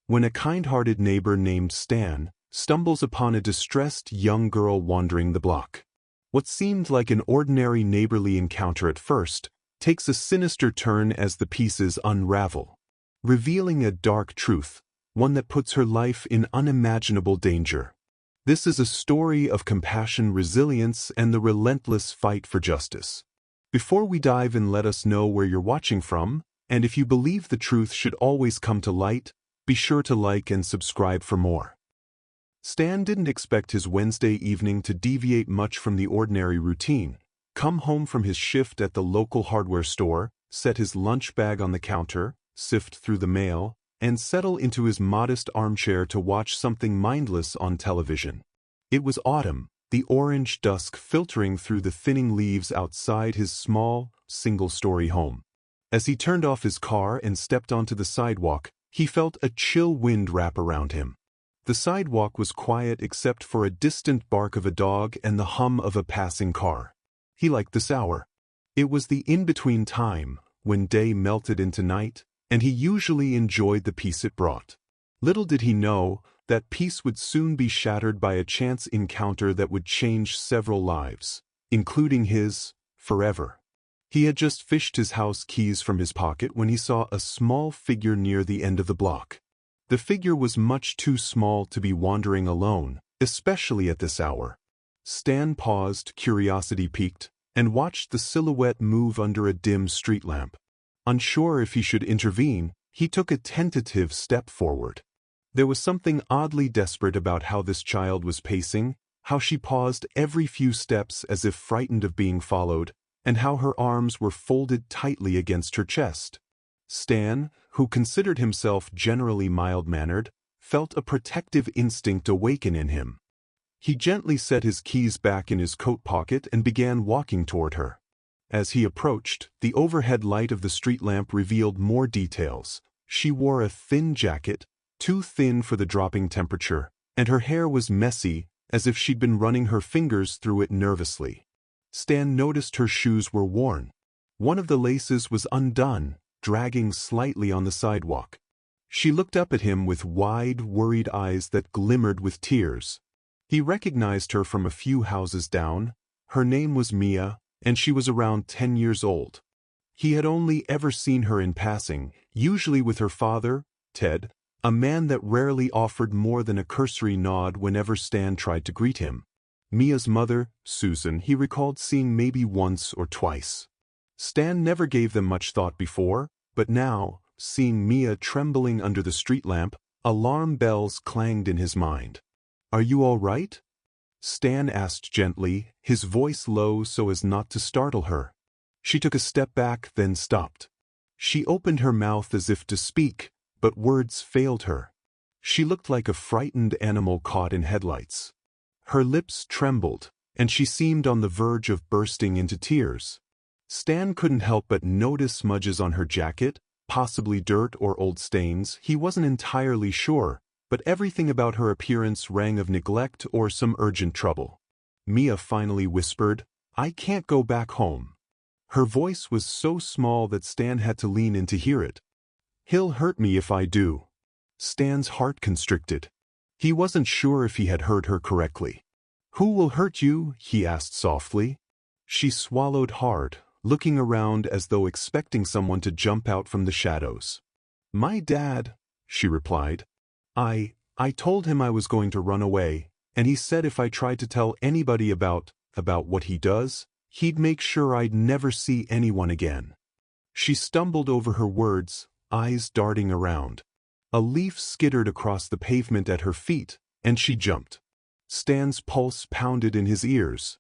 when a kind-hearted neighbor named Stan stumbles upon a distressed young girl wandering the block. What seemed like an ordinary neighborly encounter at first takes a sinister turn as the pieces unravel, revealing a dark truth, one that puts her life in unimaginable danger. This is a story of compassion, resilience, and the relentless fight for justice. Before we dive in, let us know where you're watching from, and if you believe the truth should always come to light, be sure to like and subscribe for more. Stan didn't expect his Wednesday evening to deviate much from the ordinary routine. Come home from his shift at the local hardware store, set his lunch bag on the counter, sift through the mail, and settle into his modest armchair to watch something mindless on television. It was autumn, the orange dusk filtering through the thinning leaves outside his small, single-story home. As he turned off his car and stepped onto the sidewalk, he felt a chill wind wrap around him. The sidewalk was quiet except for a distant bark of a dog and the hum of a passing car. He liked this hour. It was the in-between time, when day melted into night, and he usually enjoyed the peace it brought. Little did he know that peace would soon be shattered by a chance encounter that would change several lives, including his, forever. He had just fished his house keys from his pocket when he saw a small figure near the end of the block. The figure was much too small to be wandering alone, especially at this hour. Stan paused, curiosity piqued, and watched the silhouette move under a dim street lamp. Unsure if he should intervene, he took a tentative step forward. There was something oddly desperate about how this child was pacing, how she paused every few steps as if frightened of being followed, and how her arms were folded tightly against her chest. Stan, who considered himself generally mild-mannered, felt a protective instinct awaken in him. He gently set his keys back in his coat pocket and began walking toward her. As he approached, the overhead light of the street lamp revealed more details. She wore a thin jacket, too thin for the dropping temperature, and her hair was messy, as if she'd been running her fingers through it nervously. Stan noticed her shoes were worn. One of the laces was undone, dragging slightly on the sidewalk. She looked up at him with wide, worried eyes that glimmered with tears. He recognized her from a few houses down. Her name was Mia, and she was around 10 years old. He had only ever seen her in passing, usually with her father, Ted, a man that rarely offered more than a cursory nod whenever Stan tried to greet him. Mia's mother, Susan, he recalled seeing maybe once or twice. Stan never gave them much thought before, but now, seeing Mia trembling under the street lamp, alarm bells clanged in his mind. "Are you all right?" Stan asked gently, his voice low so as not to startle her. She took a step back, then stopped. She opened her mouth as if to speak, but words failed her. She looked like a frightened animal caught in headlights. Her lips trembled, and she seemed on the verge of bursting into tears. Stan couldn't help but notice smudges on her jacket, possibly dirt or old stains. He wasn't entirely sure, but everything about her appearance rang of neglect or some urgent trouble. Mia finally whispered, "I can't go back home." Her voice was so small that Stan had to lean in to hear it. "He'll hurt me if I do." Stan's heart constricted. He wasn't sure if he had heard her correctly. "Who will hurt you?" he asked softly. She swallowed hard, looking around as though expecting someone to jump out from the shadows. "My dad," she replied. I told him I was going to run away, and he said if I tried to tell anybody about what he does, he'd make sure I'd never see anyone again." She stumbled over her words, eyes darting around. A leaf skittered across the pavement at her feet, and she jumped. Stan's pulse pounded in his ears.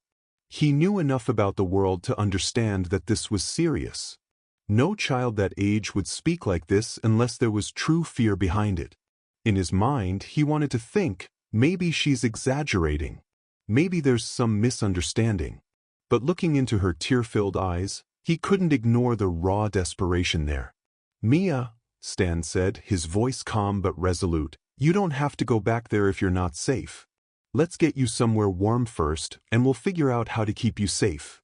He knew enough about the world to understand that this was serious. No child that age would speak like this unless there was true fear behind it. In his mind, he wanted to think, maybe she's exaggerating. Maybe there's some misunderstanding. But looking into her tear-filled eyes, he couldn't ignore the raw desperation there. "Mia," Stan said, his voice calm but resolute, "you don't have to go back there if you're not safe. Let's get you somewhere warm first, and we'll figure out how to keep you safe."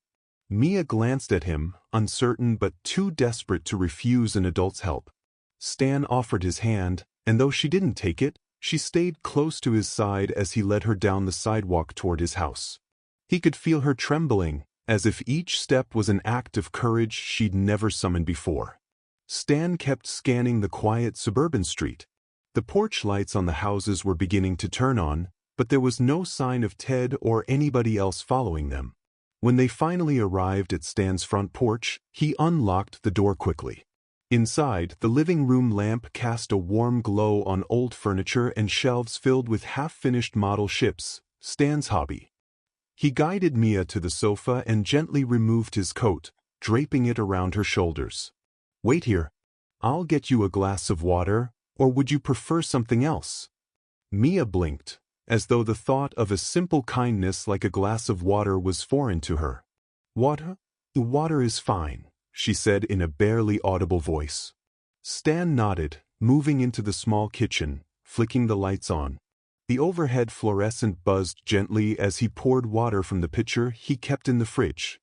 Mia glanced at him, uncertain but too desperate to refuse an adult's help. Stan offered his hand, And though she didn't take it, she stayed close to his side as he led her down the sidewalk toward his house. He could feel her trembling, as if each step was an act of courage she'd never summoned before. Stan kept scanning the quiet suburban street. The porch lights on the houses were beginning to turn on, but there was no sign of Ted or anybody else following them. When they finally arrived at Stan's front porch, he unlocked the door quickly. Inside, the living room lamp cast a warm glow on old furniture and shelves filled with half-finished model ships, Stan's hobby. He guided Mia to the sofa and gently removed his coat, draping it around her shoulders. "Wait here. I'll get you a glass of water, or would you prefer something else?" Mia blinked, as though the thought of a simple kindness like a glass of water was foreign to her. "Water? The water is fine," she said in a barely audible voice. Stan nodded, moving into the small kitchen, flicking the lights on. The overhead fluorescent buzzed gently as he poured water from the pitcher he kept in the fridge.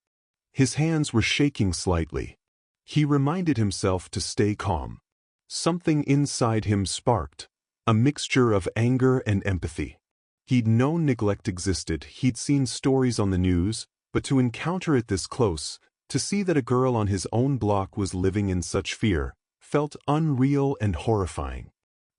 His hands were shaking slightly. He reminded himself to stay calm. Something inside him sparked, a mixture of anger and empathy. He'd known neglect existed, he'd seen stories on the news, but to encounter it this close, to see that a girl on his own block was living in such fear, felt unreal and horrifying.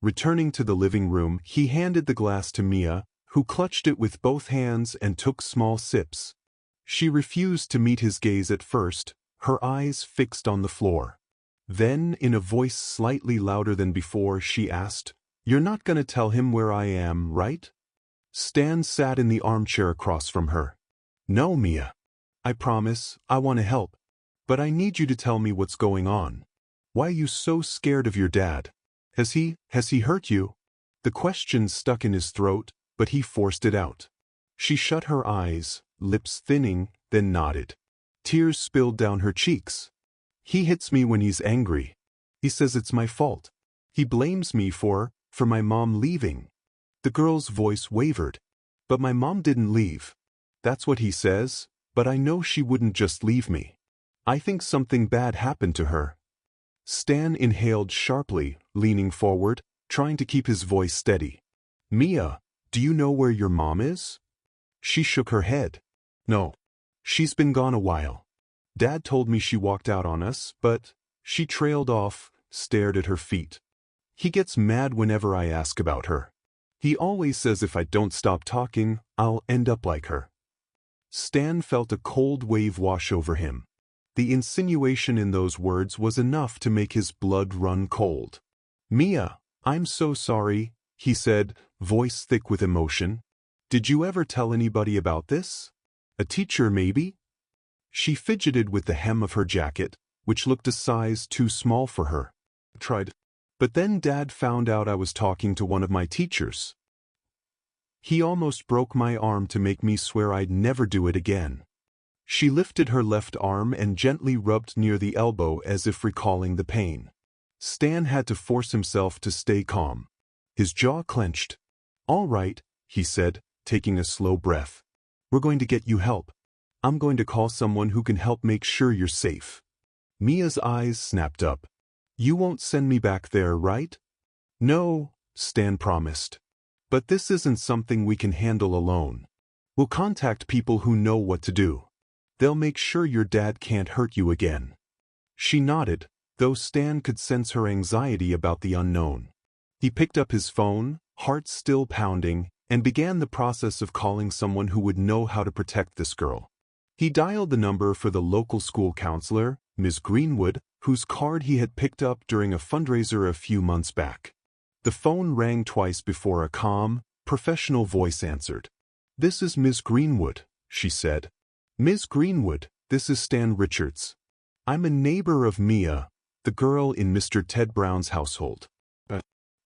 Returning to the living room, he handed the glass to Mia, who clutched it with both hands and took small sips. She refused to meet his gaze at first, her eyes fixed on the floor. Then, in a voice slightly louder than before, she asked, "You're not going to tell him where I am, right?" Stan sat in the armchair across from her. "No, Mia. I promise, I want to help. But I need you to tell me what's going on. Why are you so scared of your dad? Has he hurt you?" The question stuck in his throat, but he forced it out. She shut her eyes, lips thinning, then nodded. Tears spilled down her cheeks. "He hits me when he's angry. He says it's my fault. He blames me for my mom leaving." The girl's voice wavered. "But my mom didn't leave. That's what he says, but I know she wouldn't just leave me. I think something bad happened to her." Stan inhaled sharply, leaning forward, trying to keep his voice steady. "Mia, do you know where your mom is?" She shook her head. "No. She's been gone a while. Dad told me she walked out on us, but..." She trailed off, stared at her feet. "He gets mad whenever I ask about her. He always says if I don't stop talking, I'll end up like her." Stan felt a cold wave wash over him. The insinuation in those words was enough to make his blood run cold. "Mia, I'm so sorry," he said, voice thick with emotion. "Did you ever tell anybody about this? A teacher, maybe?" She fidgeted with the hem of her jacket, which looked a size too small for her. "Tried. But then Dad found out I was talking to one of my teachers. He almost broke my arm to make me swear I'd never do it again." She lifted her left arm and gently rubbed near the elbow as if recalling the pain. Stan had to force himself to stay calm. His jaw clenched. "All right," he said, taking a slow breath. "We're going to get you help. I'm going to call someone who can help make sure you're safe." Mia's eyes snapped up. "You won't send me back there, right?" "No," Stan promised. "But this isn't something we can handle alone. We'll contact people who know what to do. They'll make sure your dad can't hurt you again." She nodded, though Stan could sense her anxiety about the unknown. He picked up his phone, heart still pounding, and began the process of calling someone who would know how to protect this girl. He dialed the number for the local school counselor, Ms. Greenwood, whose card he had picked up during a fundraiser a few months back. The phone rang twice before a calm, professional voice answered. "This is Ms. Greenwood," she said. "Ms. Greenwood, this is Stan Richards. I'm a neighbor of Mia, the girl in Mr. Ted Brown's household.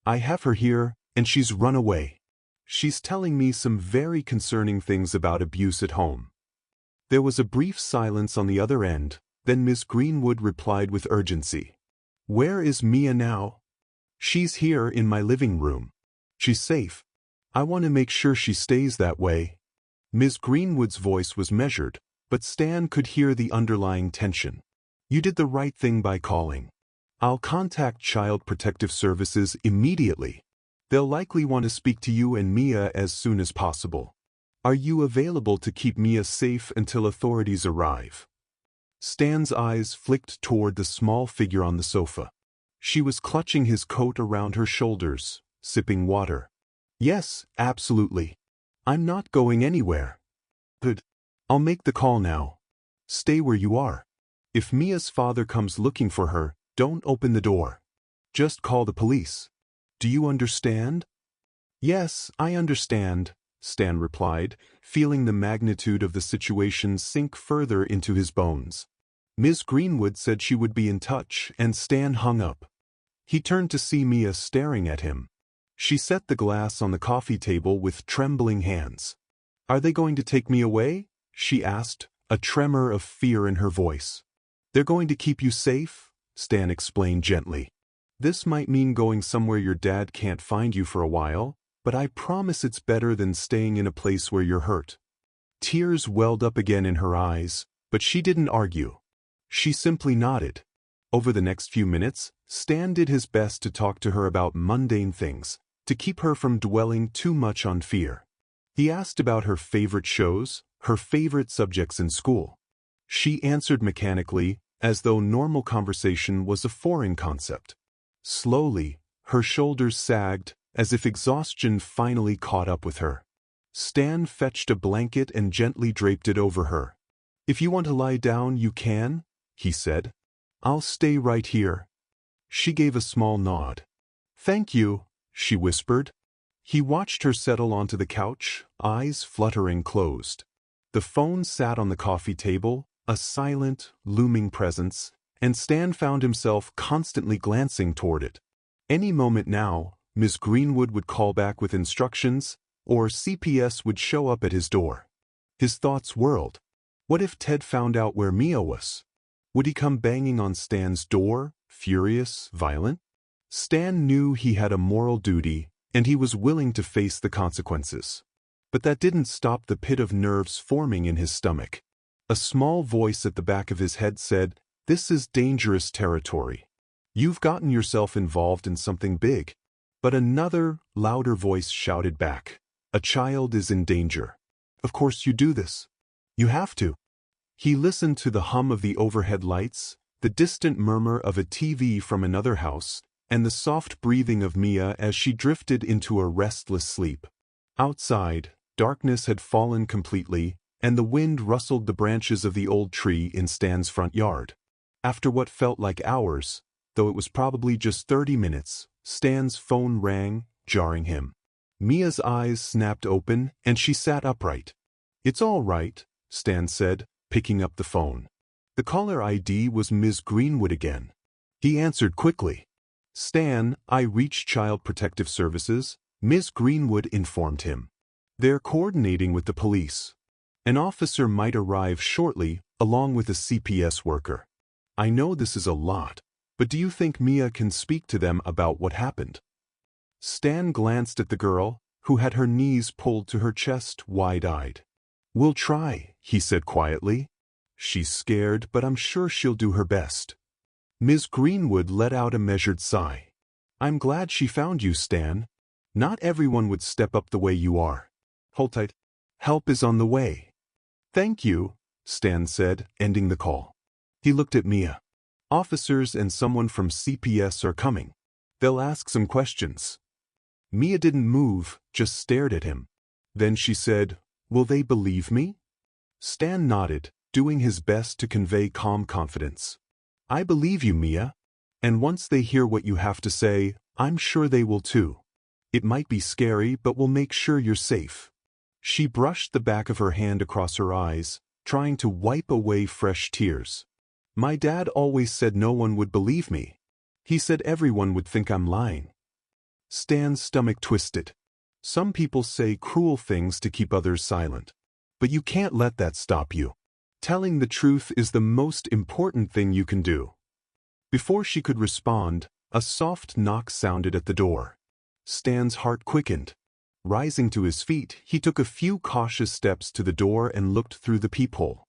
I have her here, and she's run away. She's telling me some very concerning things about abuse at home." There was a brief silence on the other end, then Ms. Greenwood replied with urgency. "Where is Mia now?" "She's here in my living room. She's safe. I want to make sure she stays that way." Ms. Greenwood's voice was measured, but Stan could hear the underlying tension. "You did the right thing by calling. I'll contact Child Protective Services immediately. They'll likely want to speak to you and Mia as soon as possible. Are you available to keep Mia safe until authorities arrive? Stan's eyes flicked toward the small figure on the sofa. She was clutching his coat around her shoulders, sipping water. Yes, absolutely. I'm not going anywhere. Good. I'll make the call now. Stay where you are. If Mia's father comes looking for her, don't open the door. Just call the police. Do you understand? Yes, I understand, Stan replied, feeling the magnitude of the situation sink further into his bones. Ms. Greenwood said she would be in touch, and Stan hung up. He turned to see Mia staring at him. She set the glass on the coffee table with trembling hands. Are they going to take me away? She asked, a tremor of fear in her voice. They're going to keep you safe? Stan explained gently. This might mean going somewhere your dad can't find you for a while, but I promise it's better than staying in a place where you're hurt. Tears welled up again in her eyes, but she didn't argue. She simply nodded. Over the next few minutes, Stan did his best to talk to her about mundane things, to keep her from dwelling too much on fear. He asked about her favorite shows, her favorite subjects in school. She answered mechanically, as though normal conversation was a foreign concept. Slowly, her shoulders sagged, as if exhaustion finally caught up with her. Stan fetched a blanket and gently draped it over her. If you want to lie down, you can, he said. I'll stay right here. She gave a small nod. Thank you, she whispered. He watched her settle onto the couch, eyes fluttering closed. The phone sat on the coffee table, a silent, looming presence, and Stan found himself constantly glancing toward it. Any moment now, Miss Greenwood would call back with instructions, or CPS would show up at his door. His thoughts whirled. What if Ted found out where Mia was? Would he come banging on Stan's door, furious, violent? Stan knew he had a moral duty, and he was willing to face the consequences. But that didn't stop the pit of nerves forming in his stomach. A small voice at the back of his head said, "This is dangerous territory. You've gotten yourself involved in something big." But another, louder voice shouted back, "A child is in danger. Of course you do this. You have to." He listened to the hum of the overhead lights, the distant murmur of a TV from another house, and the soft breathing of Mia as she drifted into a restless sleep. Outside, darkness had fallen completely, and the wind rustled the branches of the old tree in Stan's front yard. After what felt like hours, though it was probably just 30 minutes, Stan's phone rang, jarring him. Mia's eyes snapped open, and she sat upright. "It's all right," Stan said, picking up the phone. The caller ID was Ms. Greenwood again. He answered quickly. "Stan, I reached Child Protective Services," Ms. Greenwood informed him. "They're coordinating with the police. An officer might arrive shortly, along with a CPS worker. I know this is a lot, but do you think Mia can speak to them about what happened?" Stan glanced at the girl, who had her knees pulled to her chest, wide-eyed. "We'll try," he said quietly. "She's scared, but I'm sure she'll do her best." Ms. Greenwood let out a measured sigh. "I'm glad she found you, Stan. Not everyone would step up the way you are. Hold tight. Help is on the way." "Thank you," Stan said, ending the call. He looked at Mia. "Officers and someone from CPS are coming. They'll ask some questions." Mia didn't move, just stared at him. Then she said, "Will they believe me?" Stan nodded, doing his best to convey calm confidence. "I believe you, Mia. And once they hear what you have to say, I'm sure they will too. It might be scary, but we'll make sure you're safe." She brushed the back of her hand across her eyes, trying to wipe away fresh tears. "My dad always said no one would believe me. He said everyone would think I'm lying." Stan's stomach twisted. Some people say cruel things to keep others silent. But you can't let that stop you. Telling the truth is the most important thing you can do. Before she could respond, a soft knock sounded at the door. Stan's heart quickened. Rising to his feet, he took a few cautious steps to the door and looked through the peephole.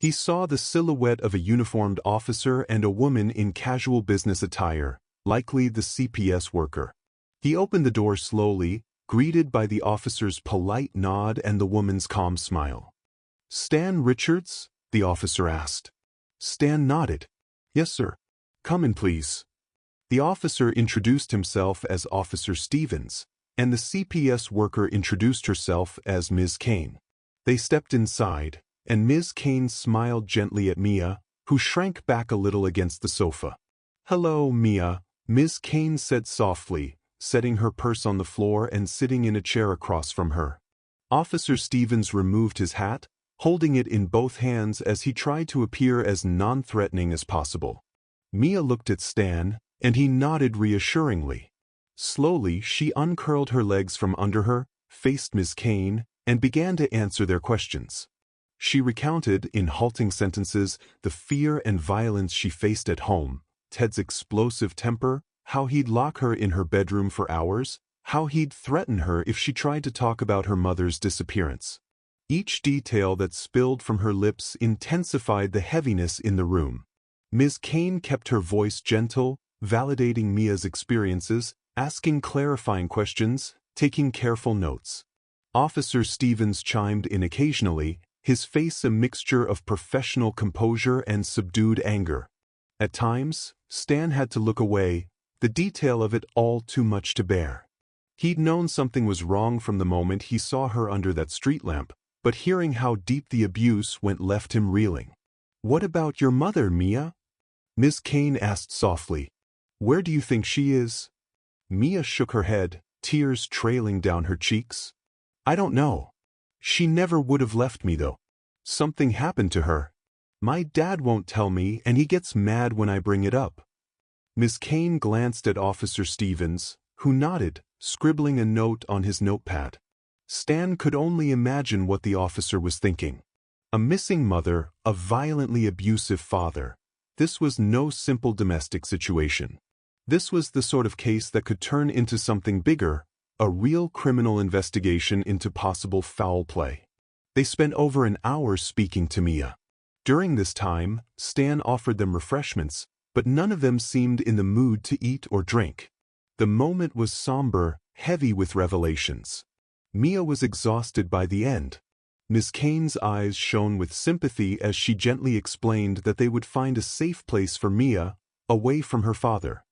He saw the silhouette of a uniformed officer and a woman in casual business attire, likely the CPS worker. He opened the door slowly, greeted by the officer's polite nod and the woman's calm smile. "Stan Richards?" the officer asked. Stan nodded. "Yes, sir. Come in, please." The officer introduced himself as Officer Stevens, and the CPS worker introduced herself as Ms. Kane. They stepped inside, and Ms. Kane smiled gently at Mia, who shrank back a little against the sofa. "Hello, Mia," Ms. Kane said softly, setting her purse on the floor and sitting in a chair across from her. Officer Stevens removed his hat, holding it in both hands as he tried to appear as non-threatening as possible. Mia looked at Stan, and he nodded reassuringly. Slowly, she uncurled her legs from under her, faced Ms. Kane, and began to answer their questions. She recounted, in halting sentences, the fear and violence she faced at home, Ted's explosive temper, how he'd lock her in her bedroom for hours, how he'd threaten her if she tried to talk about her mother's disappearance. Each detail that spilled from her lips intensified the heaviness in the room. Ms. Kane kept her voice gentle, validating Mia's experiences, asking clarifying questions, taking careful notes. Officer Stevens chimed in occasionally, his face a mixture of professional composure and subdued anger. At times, Stan had to look away, the detail of it all too much to bear. He'd known something was wrong from the moment he saw her under that street lamp, but hearing how deep the abuse went left him reeling. "What about your mother, Mia?" Ms. Kane asked softly. "Where do you think she is?" Mia shook her head, tears trailing down her cheeks. "I don't know. She never would have left me though. Something happened to her. My dad won't tell me and he gets mad when I bring it up." Ms. Kane glanced at Officer Stevens, who nodded, scribbling a note on his notepad. Stan could only imagine what the officer was thinking. A missing mother, a violently abusive father. This was no simple domestic situation. This was the sort of case that could turn into something bigger, a real criminal investigation into possible foul play. They spent over an hour speaking to Mia. During this time, Stan offered them refreshments, but none of them seemed in the mood to eat or drink. The moment was somber, heavy with revelations. Mia was exhausted by the end. Ms. Kane's eyes shone with sympathy as she gently explained that they would find a safe place for Mia, away from her father.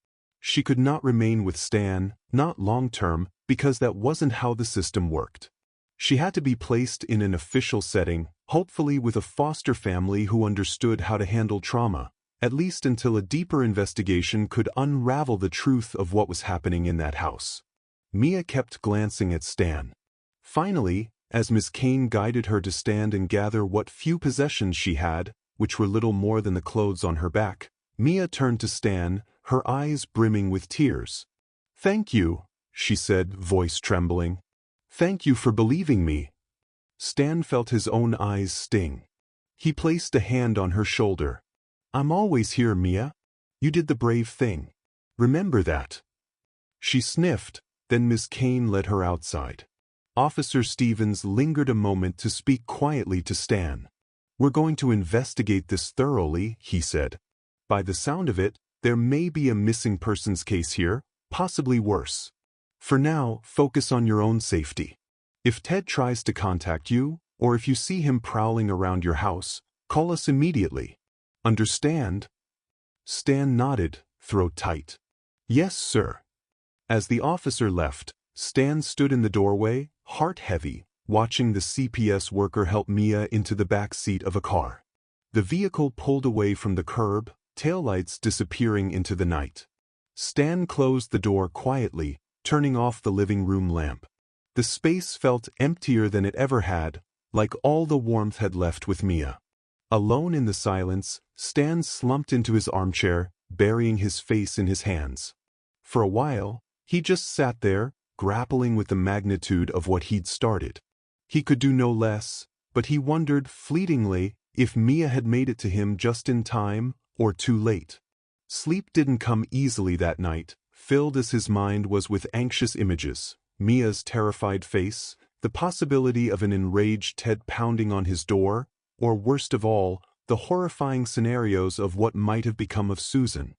She could not remain with Stan, not long-term, because that wasn't how the system worked. She had to be placed in an official setting, hopefully with a foster family who understood how to handle trauma, at least until a deeper investigation could unravel the truth of what was happening in that house. Mia kept glancing at Stan. Finally, as Ms. Kane guided her to stand and gather what few possessions she had, which were little more than the clothes on her back, Mia turned to Stan, her eyes brimming with tears. "Thank you," she said, voice trembling. "Thank you for believing me." Stan felt his own eyes sting. He placed a hand on her shoulder. "I'm always here, Mia. You did the brave thing. Remember that." She sniffed, then Miss Kane led her outside. Officer Stevens lingered a moment to speak quietly to Stan. "We're going to investigate this thoroughly," he said. "By the sound of it, there may be a missing persons case here, possibly worse. For now, focus on your own safety. If Ted tries to contact you, or if you see him prowling around your house, call us immediately. Understand?" Stan nodded, throat tight. "Yes, sir." As the officer left, Stan stood in the doorway, heart heavy, watching the CPS worker help Mia into the back seat of a car. The vehicle pulled away from the curb, taillights disappearing into the night. Stan closed the door quietly, turning off the living room lamp. The space felt emptier than it ever had, like all the warmth had left with Mia. Alone in the silence, Stan slumped into his armchair, burying his face in his hands. For a while, he just sat there, grappling with the magnitude of what he'd started. He could do no less, but he wondered fleetingly if Mia had made it to him just in time or too late. Sleep didn't come easily that night, filled as his mind was with anxious images. Mia's terrified face, the possibility of an enraged Ted pounding on his door, or worst of all, the horrifying scenarios of what might have become of Susan.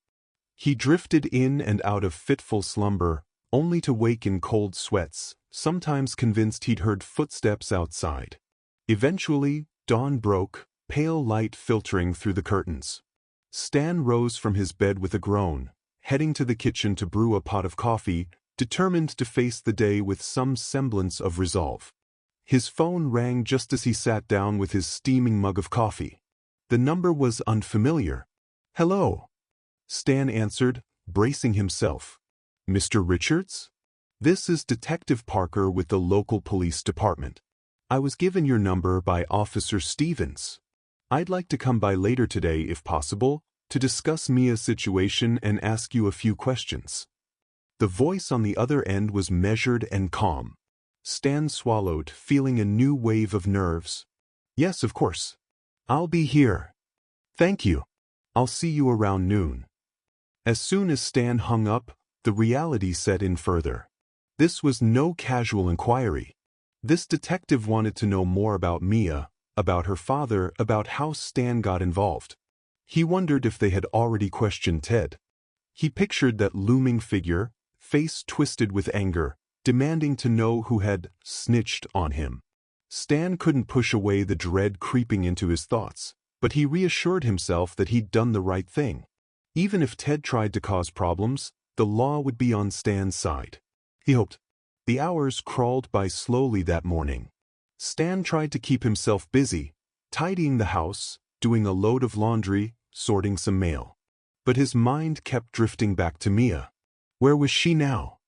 He drifted in and out of fitful slumber, only to wake in cold sweats, sometimes convinced he'd heard footsteps outside. Eventually, dawn broke, pale light filtering through the curtains. Stan rose from his bed with a groan, heading to the kitchen to brew a pot of coffee, determined to face the day with some semblance of resolve. His phone rang just as he sat down with his steaming mug of coffee. The number was unfamiliar. "Hello," Stan answered, bracing himself. "Mr. Richards? This is Detective Parker with the local police department. I was given your number by Officer Stevens. I'd like to come by later today if possible, to discuss Mia's situation and ask you a few questions." The voice on the other end was measured and calm. Stan swallowed, feeling a new wave of nerves. "Yes, of course. I'll be here. Thank you. I'll see you around noon." As soon as Stan hung up, the reality set in further. This was no casual inquiry. This detective wanted to know more about Mia, about her father, about how Stan got involved. He wondered if they had already questioned Ted. He pictured that looming figure, face twisted with anger, demanding to know who had snitched on him. Stan couldn't push away the dread creeping into his thoughts, but he reassured himself that he'd done the right thing. Even if Ted tried to cause problems, the law would be on Stan's side. He hoped. The hours crawled by slowly that morning. Stan tried to keep himself busy, tidying the house, doing a load of laundry, sorting some mail. But his mind kept drifting back to Mia. Where was she now?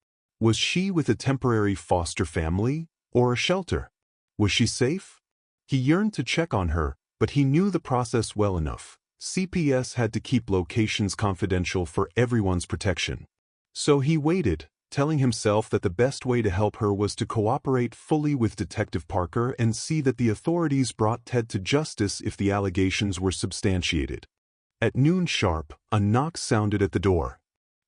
Was she with a temporary foster family, or a shelter? Was she safe? He yearned to check on her, but he knew the process well enough. CPS had to keep locations confidential for everyone's protection. So he waited, telling himself that the best way to help her was to cooperate fully with Detective Parker and see that the authorities brought Ted to justice if the allegations were substantiated. At noon sharp, a knock sounded at the door.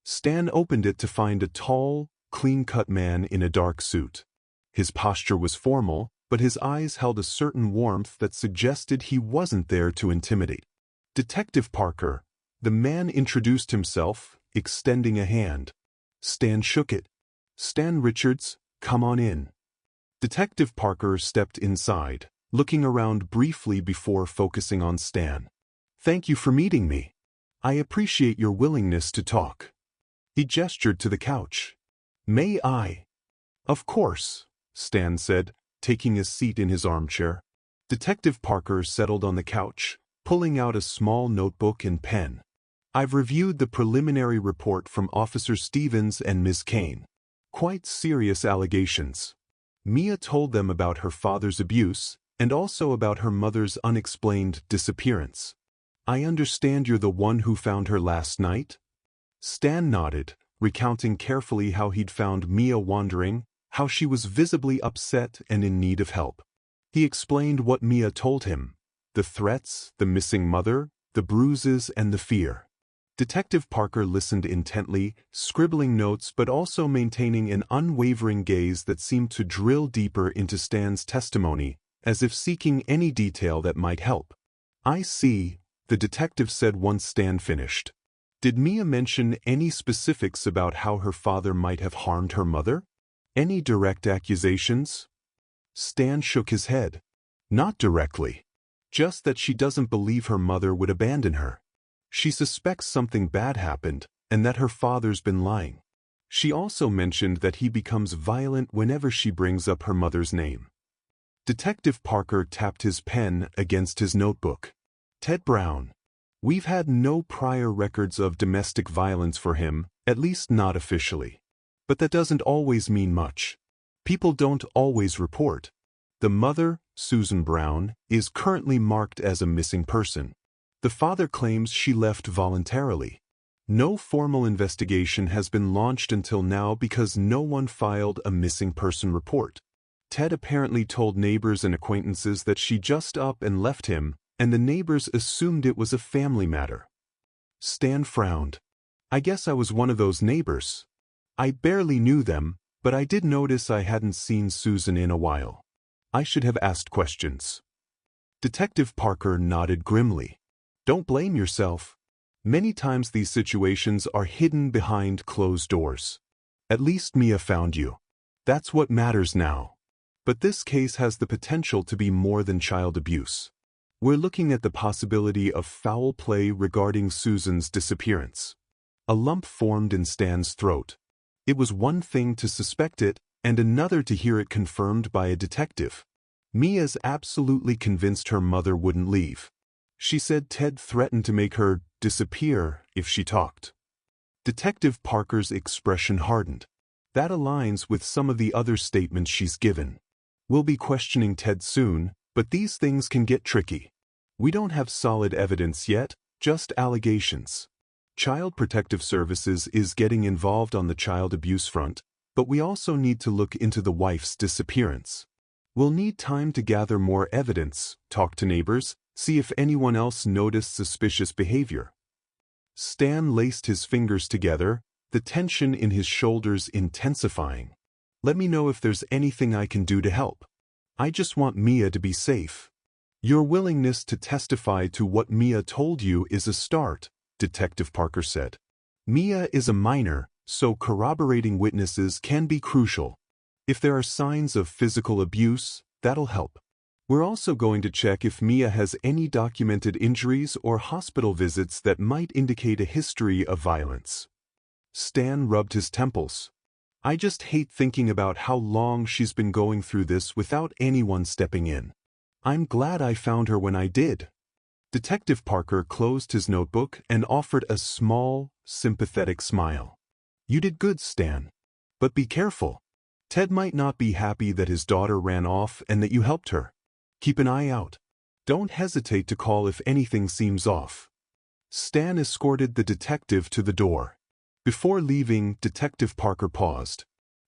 Stan opened it to find a tall, clean-cut man in a dark suit. His posture was formal, but his eyes held a certain warmth that suggested he wasn't there to intimidate. "Detective Parker," the man introduced himself, extending a hand. Stan shook it. "Stan Richards, come on in." Detective Parker stepped inside, looking around briefly before focusing on Stan. "Thank you for meeting me. I appreciate your willingness to talk." He gestured to the couch. "May I?" "Of course," Stan said, taking a seat in his armchair. Detective Parker settled on the couch, pulling out a small notebook and pen. "I've reviewed the preliminary report from Officer Stevens and Ms. Kane. Quite serious allegations. Mia told them about her father's abuse, and also about her mother's unexplained disappearance. I understand you're the one who found her last night?" Stan nodded, recounting carefully how he'd found Mia wandering, how she was visibly upset and in need of help. He explained what Mia told him: the threats, the missing mother, the bruises, and the fear. Detective Parker listened intently, scribbling notes but also maintaining an unwavering gaze that seemed to drill deeper into Stan's testimony, as if seeking any detail that might help. "I see," the detective said once Stan finished. "Did Mia mention any specifics about how her father might have harmed her mother? Any direct accusations?" Stan shook his head. "Not directly. Just that she doesn't believe her mother would abandon her. She suspects something bad happened, and that her father's been lying. She also mentioned that he becomes violent whenever she brings up her mother's name." Detective Parker tapped his pen against his notebook. "Ted Brown. We've had no prior records of domestic violence for him, at least not officially. But that doesn't always mean much. People don't always report. The mother, Susan Brown, is currently marked as a missing person. The father claims she left voluntarily. No formal investigation has been launched until now because no one filed a missing person report. Ted apparently told neighbors and acquaintances that she just up and left him, and the neighbors assumed it was a family matter." Stan frowned. "I guess I was one of those neighbors. I barely knew them, but I did notice I hadn't seen Susan in a while. I should have asked questions." Detective Parker nodded grimly. Don't blame yourself. Many times these situations are hidden behind closed doors. At least Mia found you. That's what matters now. But this case has the potential to be more than child abuse. We're looking at the possibility of foul play regarding Susan's disappearance. A lump formed in Stan's throat. It was one thing to suspect it, and another to hear it confirmed by a detective. Mia's absolutely convinced her mother wouldn't leave. She said Ted threatened to make her disappear if she talked. Detective Parker's expression hardened. That aligns with some of the other statements she's given. We'll be questioning Ted soon, but these things can get tricky. We don't have solid evidence yet, just allegations. Child Protective Services is getting involved on the child abuse front, but we also need to look into the wife's disappearance. We'll need time to gather more evidence, talk to neighbors, see if anyone else noticed suspicious behavior. Stan laced his fingers together, the tension in his shoulders intensifying. Let me know if there's anything I can do to help. I just want Mia to be safe. Your willingness to testify to what Mia told you is a start, Detective Parker said. Mia is a minor, so corroborating witnesses can be crucial. If there are signs of physical abuse, that'll help. We're also going to check if Mia has any documented injuries or hospital visits that might indicate a history of violence. Stan rubbed his temples. I just hate thinking about how long she's been going through this without anyone stepping in. I'm glad I found her when I did. Detective Parker closed his notebook and offered a small, sympathetic smile. You did good, Stan. But be careful. Ted might not be happy that his daughter ran off and that you helped her. Keep an eye out. Don't hesitate to call if anything seems off. Stan escorted the detective to the door. Before leaving, Detective Parker paused.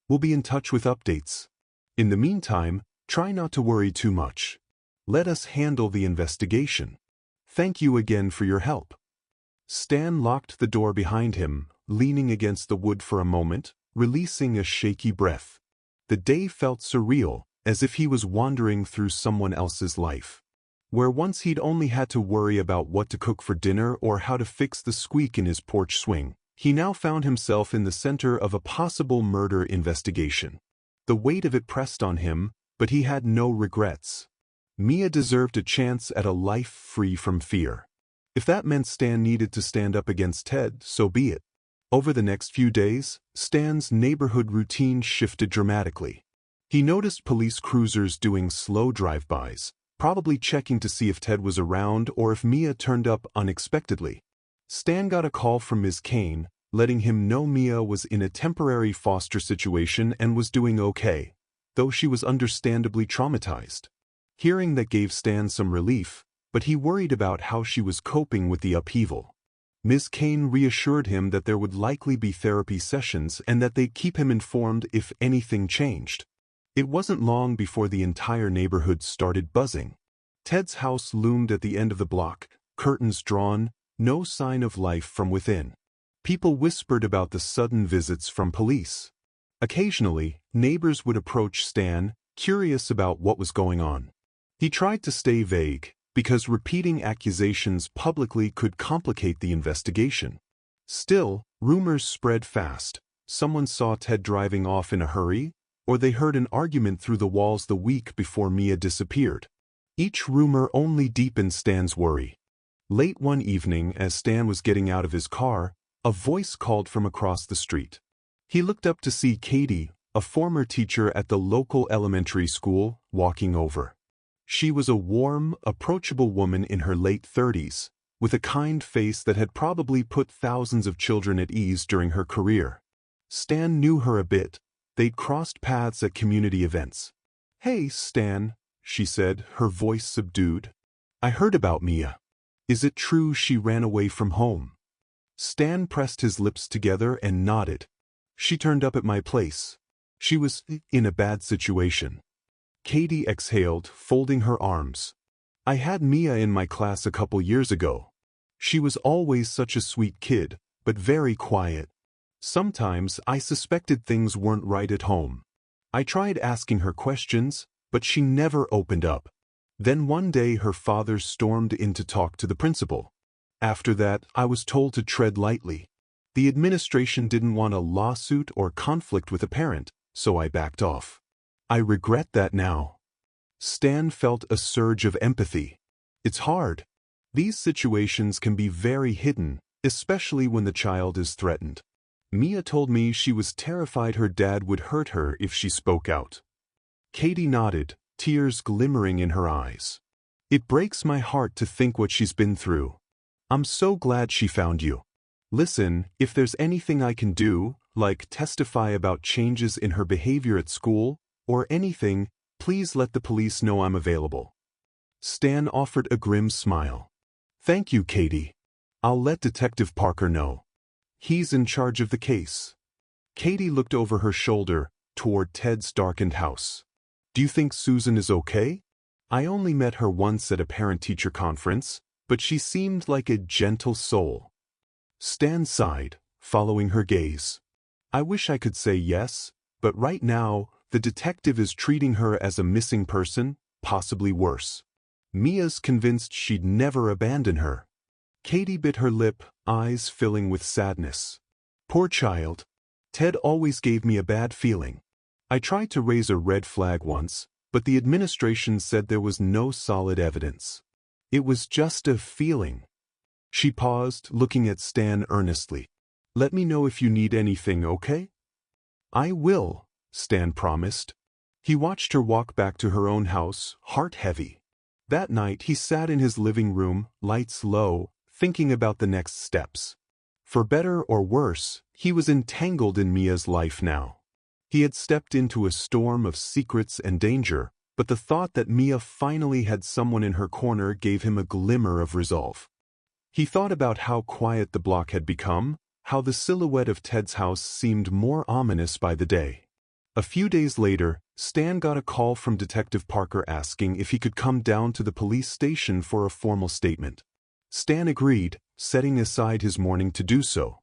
We'll be in touch with updates. In the meantime, try not to worry too much. Let us handle the investigation. Thank you again for your help. Stan locked the door behind him, leaning against the wood for a moment, releasing a shaky breath. The day felt surreal, as if he was wandering through someone else's life. Where once he'd only had to worry about what to cook for dinner or how to fix the squeak in his porch swing, he now found himself in the center of a possible murder investigation. The weight of it pressed on him, but he had no regrets. Mia deserved a chance at a life free from fear. If that meant Stan needed to stand up against Ted, so be it. Over the next few days, Stan's neighborhood routine shifted dramatically. He noticed police cruisers doing slow drive-bys, probably checking to see if Ted was around or if Mia turned up unexpectedly. Stan got a call from Ms. Kane, letting him know Mia was in a temporary foster situation and was doing okay, though she was understandably traumatized. Hearing that gave Stan some relief, but he worried about how she was coping with the upheaval. Ms. Kane reassured him that there would likely be therapy sessions and that they'd keep him informed if anything changed. It wasn't long before the entire neighborhood started buzzing. Ted's house loomed at the end of the block, curtains drawn, no sign of life from within. People whispered about the sudden visits from police. Occasionally, neighbors would approach Stan, curious about what was going on. He tried to stay vague, because repeating accusations publicly could complicate the investigation. Still, rumors spread fast. Someone saw Ted driving off in a hurry, or they heard an argument through the walls the week before Mia disappeared. Each rumor only deepened Stan's worry. Late one evening, as Stan was getting out of his car, a voice called from across the street. He looked up to see Katie, a former teacher at the local elementary school, walking over. She was a warm, approachable woman in her late 30s, with a kind face that had probably put thousands of children at ease during her career. Stan knew her a bit. They'd crossed paths at community events. "Hey, Stan," she said, her voice subdued. "I heard about Mia. Is it true she ran away from home?" Stan pressed his lips together and nodded. "She turned up at my place. She was in a bad situation." Katie exhaled, folding her arms. "I had Mia in my class a couple years ago. She was always such a sweet kid, but very quiet. Sometimes I suspected things weren't right at home. I tried asking her questions, but she never opened up. Then one day her father stormed in to talk to the principal. After that, I was told to tread lightly. The administration didn't want a lawsuit or conflict with a parent, so I backed off. I regret that now. Stan felt a surge of empathy. It's hard. These situations can be very hidden, especially when the child is threatened. Mia told me she was terrified her dad would hurt her if she spoke out. Katie nodded, tears glimmering in her eyes. It breaks my heart to think what she's been through. I'm so glad she found you. Listen, if there's anything I can do, like testify about changes in her behavior at school, or anything, please let the police know I'm available. Stan offered a grim smile. Thank you, Katie. I'll let Detective Parker know. He's in charge of the case. Katie looked over her shoulder, toward Ted's darkened house. Do you think Susan is okay? I only met her once at a parent-teacher conference, but she seemed like a gentle soul. Stan sighed, following her gaze. I wish I could say yes, but right now, the detective is treating her as a missing person, possibly worse. Mia's convinced she'd never abandon her. Katie bit her lip, eyes filling with sadness. Poor child. Ted always gave me a bad feeling. I tried to raise a red flag once, but the administration said there was no solid evidence. It was just a feeling. She paused, looking at Stan earnestly. Let me know if you need anything, okay? I will, Stan promised. He watched her walk back to her own house, heart heavy. That night he sat in his living room, lights low, thinking about the next steps. For better or worse, he was entangled in Mia's life now. He had stepped into a storm of secrets and danger, but the thought that Mia finally had someone in her corner gave him a glimmer of resolve. He thought about how quiet the block had become, how the silhouette of Ted's house seemed more ominous by the day. A few days later, Stan got a call from Detective Parker asking if he could come down to the police station for a formal statement. Stan agreed, setting aside his morning to do so.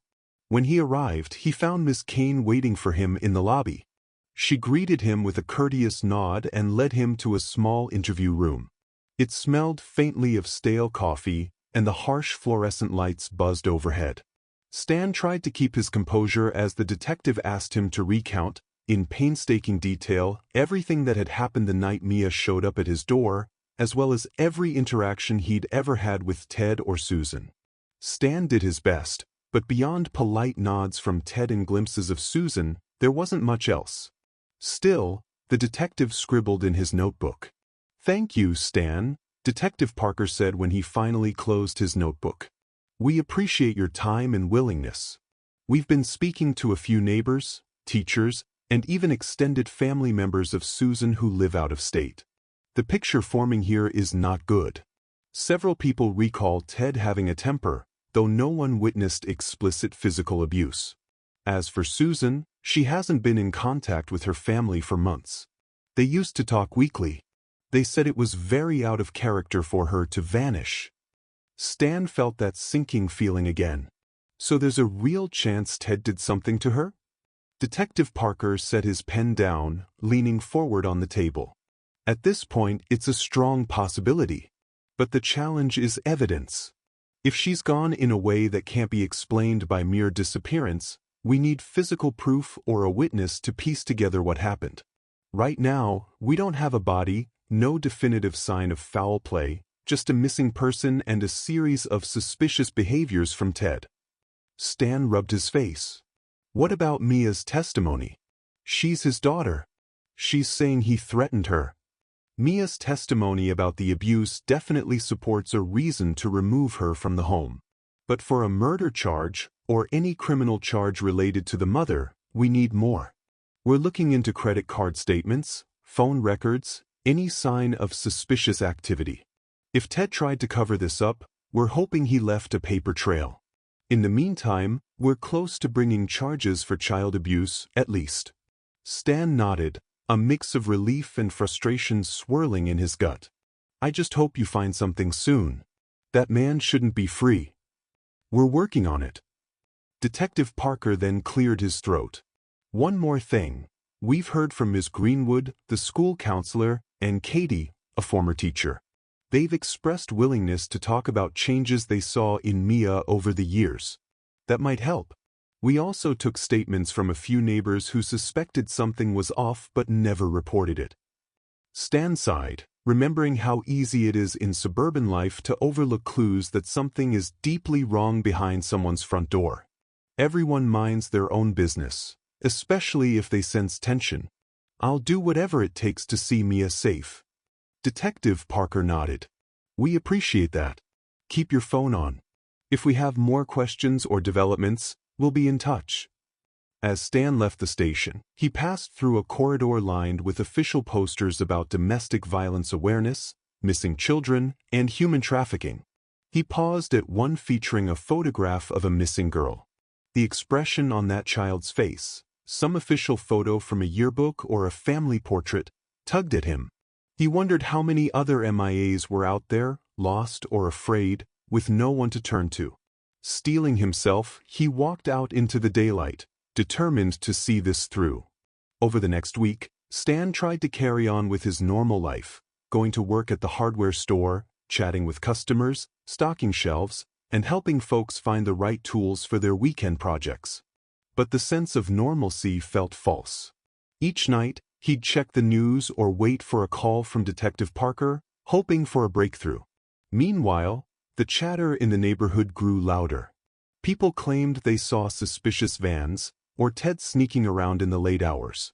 When he arrived, he found Miss Kane waiting for him in the lobby. She greeted him with a courteous nod and led him to a small interview room. It smelled faintly of stale coffee, and the harsh fluorescent lights buzzed overhead. Stan tried to keep his composure as the detective asked him to recount, in painstaking detail, everything that had happened the night Mia showed up at his door, as well as every interaction he'd ever had with Ted or Susan. Stan did his best, but beyond polite nods from Ted and glimpses of Susan, there wasn't much else. Still, the detective scribbled in his notebook. Thank you, Stan, Detective Parker said when he finally closed his notebook. We appreciate your time and willingness. We've been speaking to a few neighbors, teachers, and even extended family members of Susan who live out of state. The picture forming here is not good. Several people recall Ted having a temper, though no one witnessed explicit physical abuse. As for Susan, she hasn't been in contact with her family for months. They used to talk weekly. They said it was very out of character for her to vanish. Stan felt that sinking feeling again. So there's a real chance Ted did something to her? Detective Parker set his pen down, leaning forward on the table. At this point, it's a strong possibility. But the challenge is evidence. If she's gone in a way that can't be explained by mere disappearance, we need physical proof or a witness to piece together what happened. Right now, we don't have a body, no definitive sign of foul play, just a missing person and a series of suspicious behaviors from Ted. Stan rubbed his face. What about Mia's testimony? She's his daughter. She's saying he threatened her. Mia's testimony about the abuse definitely supports a reason to remove her from the home. But for a murder charge, or any criminal charge related to the mother, we need more. We're looking into credit card statements, phone records, any sign of suspicious activity. If Ted tried to cover this up, we're hoping he left a paper trail. In the meantime, we're close to bringing charges for child abuse, at least. Stan nodded, a mix of relief and frustration swirling in his gut. I just hope you find something soon. That man shouldn't be free. We're working on it. Detective Parker then cleared his throat. One more thing. We've heard from Ms. Greenwood, the school counselor, and Katie, a former teacher. They've expressed willingness to talk about changes they saw in Mia over the years. That might help. We also took statements from a few neighbors who suspected something was off but never reported it. Stan sighed, remembering how easy it is in suburban life to overlook clues that something is deeply wrong behind someone's front door. Everyone minds their own business, especially if they sense tension. I'll do whatever it takes to see Mia safe. Detective Parker nodded. We appreciate that. Keep your phone on. If we have more questions or developments, we'll be in touch. As Stan left the station, he passed through a corridor lined with official posters about domestic violence awareness, missing children, and human trafficking. He paused at one featuring a photograph of a missing girl. The expression on that child's face, some official photo from a yearbook or a family portrait, tugged at him. He wondered how many other MIAs were out there, lost or afraid, with no one to turn to. Steeling himself, he walked out into the daylight, determined to see this through. Over the next week, Stan tried to carry on with his normal life, going to work at the hardware store, chatting with customers, stocking shelves, and helping folks find the right tools for their weekend projects. But the sense of normalcy felt false. Each night, he'd check the news or wait for a call from Detective Parker, hoping for a breakthrough. Meanwhile, the chatter in the neighborhood grew louder. People claimed they saw suspicious vans, or Ted sneaking around in the late hours.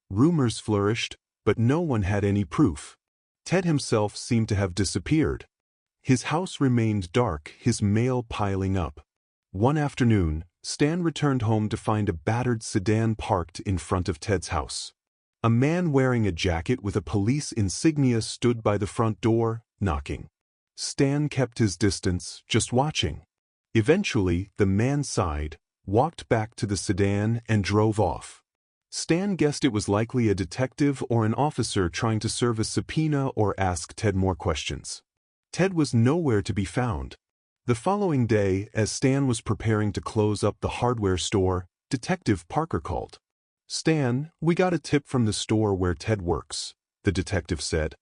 Rumors flourished, but no one had any proof. Ted himself seemed to have disappeared. His house remained dark, his mail piling up. One afternoon, Stan returned home to find a battered sedan parked in front of Ted's house. A man wearing a jacket with a police insignia stood by the front door, knocking. Stan kept his distance, just watching. Eventually, the man sighed, walked back to the sedan, and drove off. Stan guessed it was likely a detective or an officer trying to serve a subpoena or ask Ted more questions. Ted was nowhere to be found. The following day, as Stan was preparing to close up the hardware store, Detective Parker called. Stan, we got a tip from the store where Ted works, the detective said.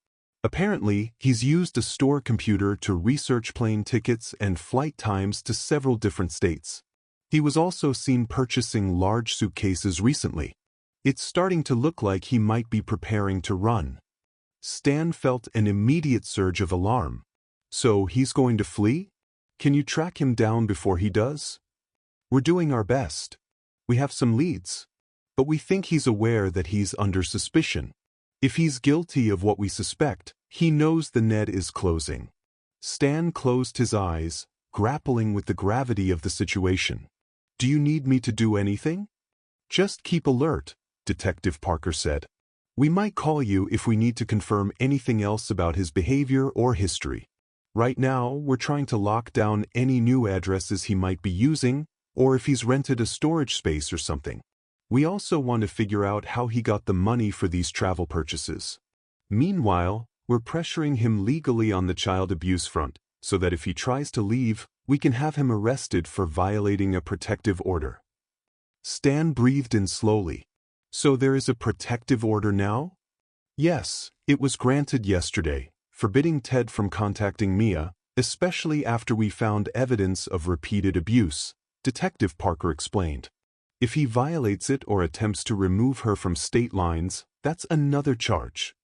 Apparently, he's used a store computer to research plane tickets and flight times to several different states. He was also seen purchasing large suitcases recently. It's starting to look like he might be preparing to run. Stan felt an immediate surge of alarm. So he's going to flee? Can you track him down before he does? We're doing our best. We have some leads. But we think he's aware that he's under suspicion. If he's guilty of what we suspect, he knows the net is closing. Stan closed his eyes, grappling with the gravity of the situation. Do you need me to do anything? Just keep alert, Detective Parker said. We might call you if we need to confirm anything else about his behavior or history. Right now, we're trying to lock down any new addresses he might be using, or if he's rented a storage space or something. We also want to figure out how he got the money for these travel purchases. Meanwhile, we're pressuring him legally on the child abuse front, so that if he tries to leave, we can have him arrested for violating a protective order. Stan breathed in slowly. So there is a protective order now? Yes, it was granted yesterday, forbidding Ted from contacting Mia, especially after we found evidence of repeated abuse, Detective Parker explained. If he violates it or attempts to remove her from state lines, that's another charge.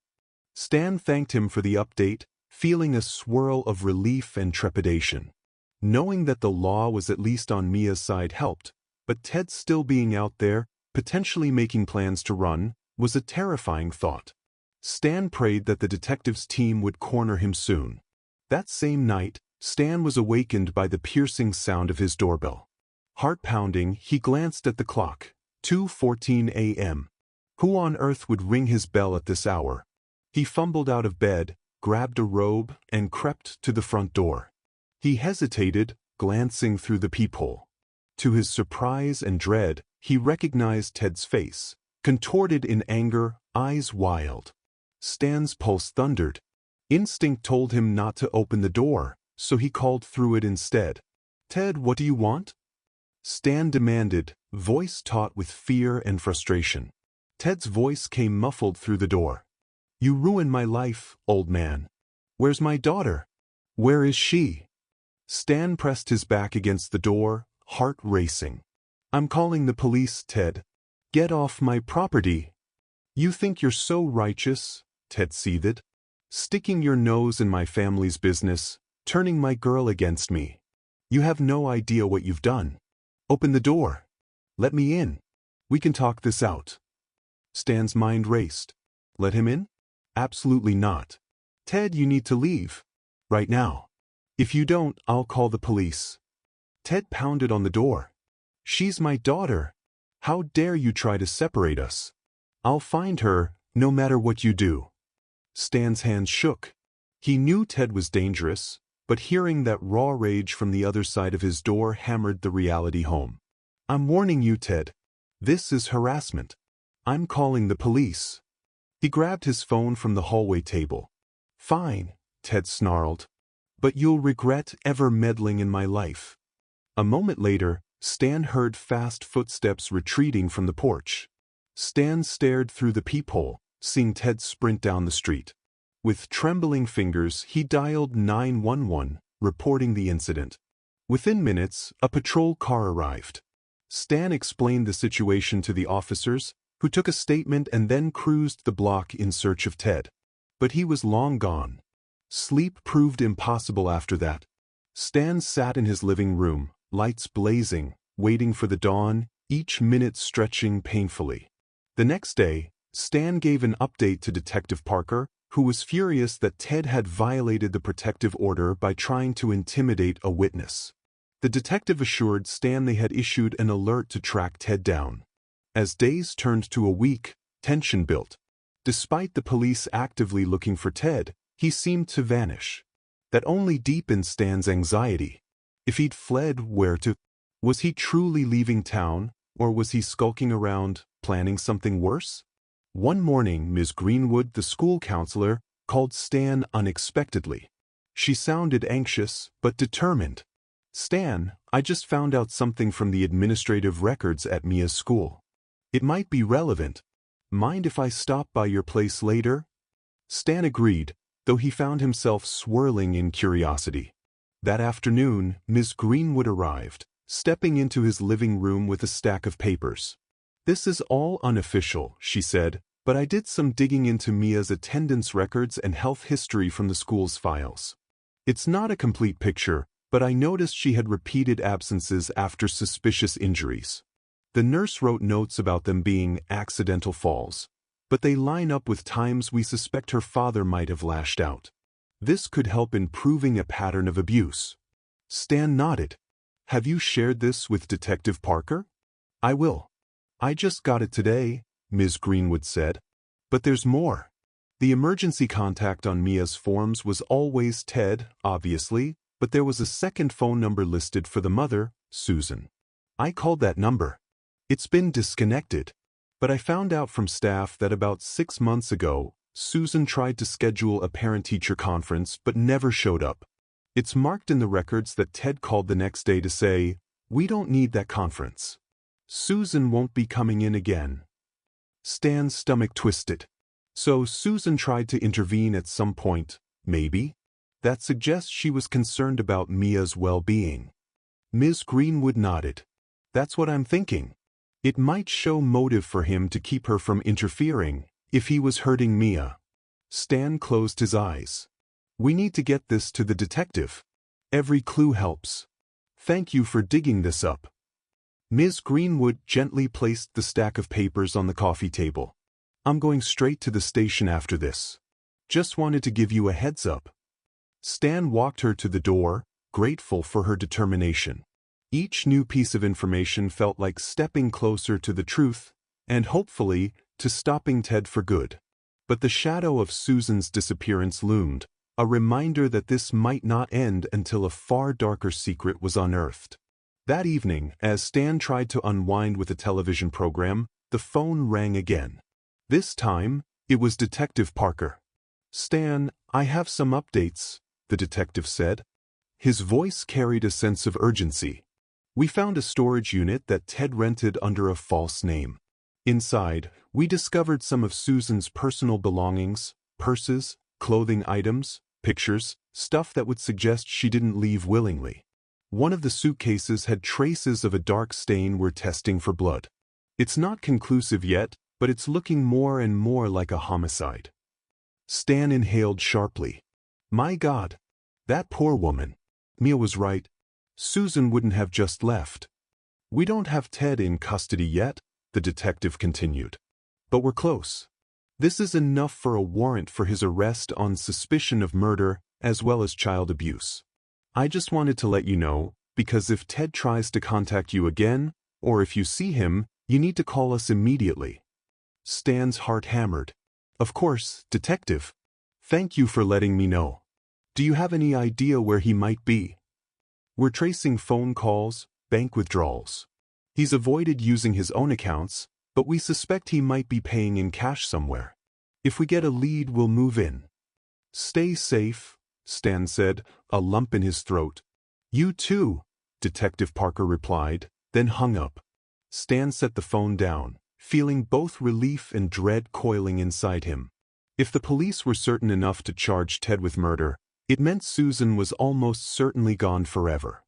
Stan thanked him for the update, feeling a swirl of relief and trepidation. Knowing that the law was at least on Mia's side helped, but Ted still being out there, potentially making plans to run, was a terrifying thought. Stan prayed that the detective's team would corner him soon. That same night, Stan was awakened by the piercing sound of his doorbell. Heart pounding, he glanced at the clock. 2:14 a.m. Who on earth would ring his bell at this hour? He fumbled out of bed, grabbed a robe, and crept to the front door. He hesitated, glancing through the peephole. To his surprise and dread, he recognized Ted's face, contorted in anger, eyes wild. Stan's pulse thundered. Instinct told him not to open the door, so he called through it instead. Ted, what do you want? Stan demanded, voice taut with fear and frustration. Ted's voice came muffled through the door. You ruined my life, old man. Where's my daughter? Where is she? Stan pressed his back against the door, heart racing. I'm calling the police, Ted. Get off my property. You think you're so righteous, Ted seethed. Sticking your nose in my family's business, turning my girl against me. You have no idea what you've done. Open the door. Let me in. We can talk this out. Stan's mind raced. Let him in? Absolutely not. Ted, you need to leave. Right now. If you don't, I'll call the police. Ted pounded on the door. She's my daughter. How dare you try to separate us? I'll find her, no matter what you do. Stan's hands shook. He knew Ted was dangerous, but hearing that raw rage from the other side of his door hammered the reality home. I'm warning you, Ted. This is harassment. I'm calling the police. He grabbed his phone from the hallway table. Fine, Ted snarled. But you'll regret ever meddling in my life. A moment later, Stan heard fast footsteps retreating from the porch. Stan stared through the peephole, seeing Ted sprint down the street. With trembling fingers, he dialed 911, reporting the incident. Within minutes, a patrol car arrived. Stan explained the situation to the officers, who took a statement and then cruised the block in search of Ted. But he was long gone. Sleep proved impossible after that. Stan sat in his living room, lights blazing, waiting for the dawn, each minute stretching painfully. The next day, Stan gave an update to Detective Parker, who was furious that Ted had violated the protective order by trying to intimidate a witness. The detective assured Stan they had issued an alert to track Ted down. As days turned to a week, tension built. Despite the police actively looking for Ted, he seemed to vanish. That only deepened Stan's anxiety. If he'd fled, where to? Was he truly leaving town, or was he skulking around, planning something worse? One morning, Ms. Greenwood, the school counselor, called Stan unexpectedly. She sounded anxious, but determined. Stan, I just found out something from the administrative records at Mia's school. It might be relevant. Mind if I stop by your place later? Stan agreed, though he found himself swirling in curiosity. That afternoon, Ms. Greenwood arrived, stepping into his living room with a stack of papers. This is all unofficial, she said, but I did some digging into Mia's attendance records and health history from the school's files. It's not a complete picture, but I noticed she had repeated absences after suspicious injuries. The nurse wrote notes about them being accidental falls, but they line up with times we suspect her father might have lashed out. This could help in proving a pattern of abuse. Stan nodded. Have you shared this with Detective Parker? I will. I just got it today, Ms. Greenwood said. But there's more. The emergency contact on Mia's forms was always Ted, obviously, but there was a second phone number listed for the mother, Susan. I called that number. It's been disconnected. But I found out from staff that about 6 months ago, Susan tried to schedule a parent-teacher conference but never showed up. It's marked in the records that Ted called the next day to say, "We don't need that conference. Susan won't be coming in again." Stan's stomach twisted. So Susan tried to intervene at some point, maybe? That suggests she was concerned about Mia's well-being. Ms. Greenwood nodded. That's what I'm thinking. It might show motive for him to keep her from interfering, if he was hurting Mia. Stan closed his eyes. We need to get this to the detective. Every clue helps. Thank you for digging this up. Ms. Greenwood gently placed the stack of papers on the coffee table. I'm going straight to the station after this. Just wanted to give you a heads up. Stan walked her to the door, grateful for her determination. Each new piece of information felt like stepping closer to the truth, and hopefully, to stopping Ted for good. But the shadow of Susan's disappearance loomed, a reminder that this might not end until a far darker secret was unearthed. That evening, as Stan tried to unwind with a television program, the phone rang again. This time, it was Detective Parker. Stan, I have some updates, the detective said. His voice carried a sense of urgency. We found a storage unit that Ted rented under a false name. Inside, we discovered some of Susan's personal belongings, purses, clothing items, pictures, stuff that would suggest she didn't leave willingly. One of the suitcases had traces of a dark stain we're testing for blood. It's not conclusive yet, but it's looking more and more like a homicide. Stan inhaled sharply. My God, that poor woman. Mia was right. Susan wouldn't have just left. We don't have Ted in custody yet, the detective continued. But we're close. This is enough for a warrant for his arrest on suspicion of murder as well as child abuse. I just wanted to let you know, because if Ted tries to contact you again, or if you see him, you need to call us immediately. Stan's heart hammered. Of course, detective. Thank you for letting me know. Do you have any idea where he might be? We're tracing phone calls, bank withdrawals. He's avoided using his own accounts, but we suspect he might be paying in cash somewhere. If we get a lead, we'll move in. Stay safe, Stan said, a lump in his throat. You too, Detective Parker replied, then hung up. Stan set the phone down, feeling both relief and dread coiling inside him. If the police were certain enough to charge Ted with murder, it meant Susan was almost certainly gone forever.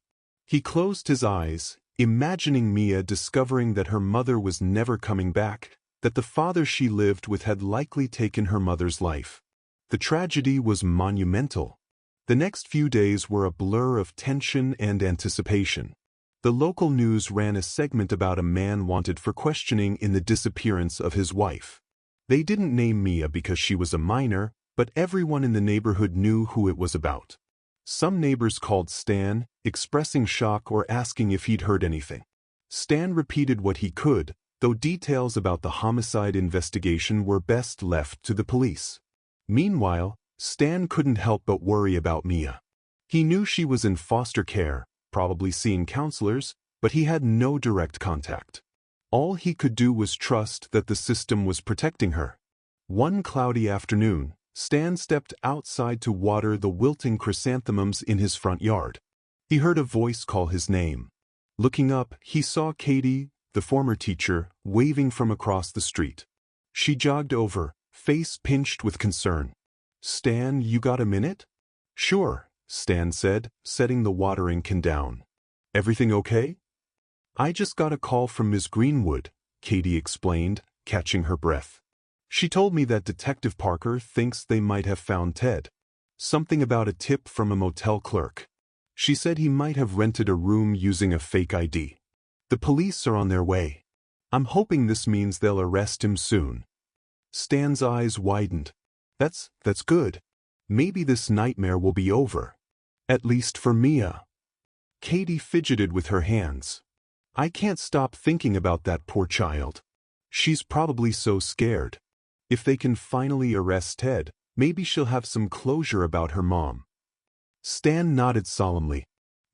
He closed his eyes, imagining Mia discovering that her mother was never coming back, that the father she lived with had likely taken her mother's life. The tragedy was monumental. The next few days were a blur of tension and anticipation. The local news ran a segment about a man wanted for questioning in the disappearance of his wife. They didn't name Mia because she was a minor, but everyone in the neighborhood knew who it was about. Some neighbors called Stan, expressing shock or asking if he'd heard anything. Stan repeated what he could, though details about the homicide investigation were best left to the police. Meanwhile, Stan couldn't help but worry about Mia. He knew she was in foster care, probably seeing counselors, but he had no direct contact. All he could do was trust that the system was protecting her. One cloudy afternoon, Stan stepped outside to water the wilting chrysanthemums in his front yard. He heard a voice call his name. Looking up, he saw Katie, the former teacher, waving from across the street. She jogged over, face pinched with concern. Stan, you got a minute? Sure, Stan said, setting the watering can down. Everything okay? I just got a call from Ms. Greenwood, Katie explained, catching her breath. She told me that Detective Parker thinks they might have found Ted. Something about a tip from a motel clerk. She said he might have rented a room using a fake ID. The police are on their way. I'm hoping this means they'll arrest him soon. Stan's eyes widened. That's good. Maybe this nightmare will be over. At least for Mia. Katie fidgeted with her hands. I can't stop thinking about that poor child. She's probably so scared. If they can finally arrest Ted, maybe she'll have some closure about her mom. Stan nodded solemnly.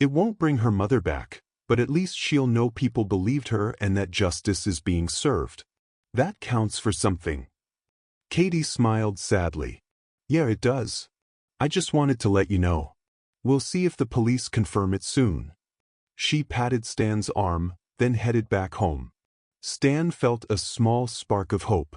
It won't bring her mother back, but at least she'll know people believed her and that justice is being served. That counts for something. Katie smiled sadly. Yeah, it does. I just wanted to let you know. We'll see if the police confirm it soon. She patted Stan's arm, then headed back home. Stan felt a small spark of hope.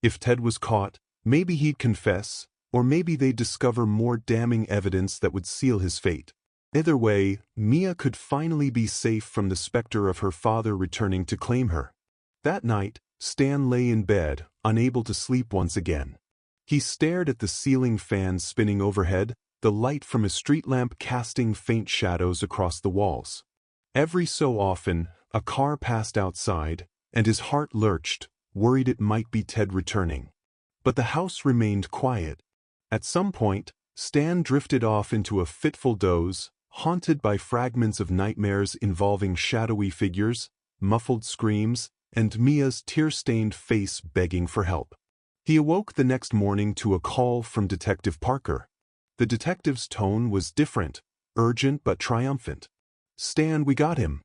If Ted was caught, maybe he'd confess, or maybe they'd discover more damning evidence that would seal his fate. Either way, Mia could finally be safe from the specter of her father returning to claim her. That night, Stan lay in bed, unable to sleep once again. He stared at the ceiling fan spinning overhead, the light from a street lamp casting faint shadows across the walls. Every so often, a car passed outside, and his heart lurched, worried it might be Ted returning. But the house remained quiet. At some point, Stan drifted off into a fitful doze, haunted by fragments of nightmares involving shadowy figures, muffled screams, and Mia's tear-stained face begging for help. He awoke the next morning to a call from Detective Parker. The detective's tone was different, urgent but triumphant. Stan, we got him.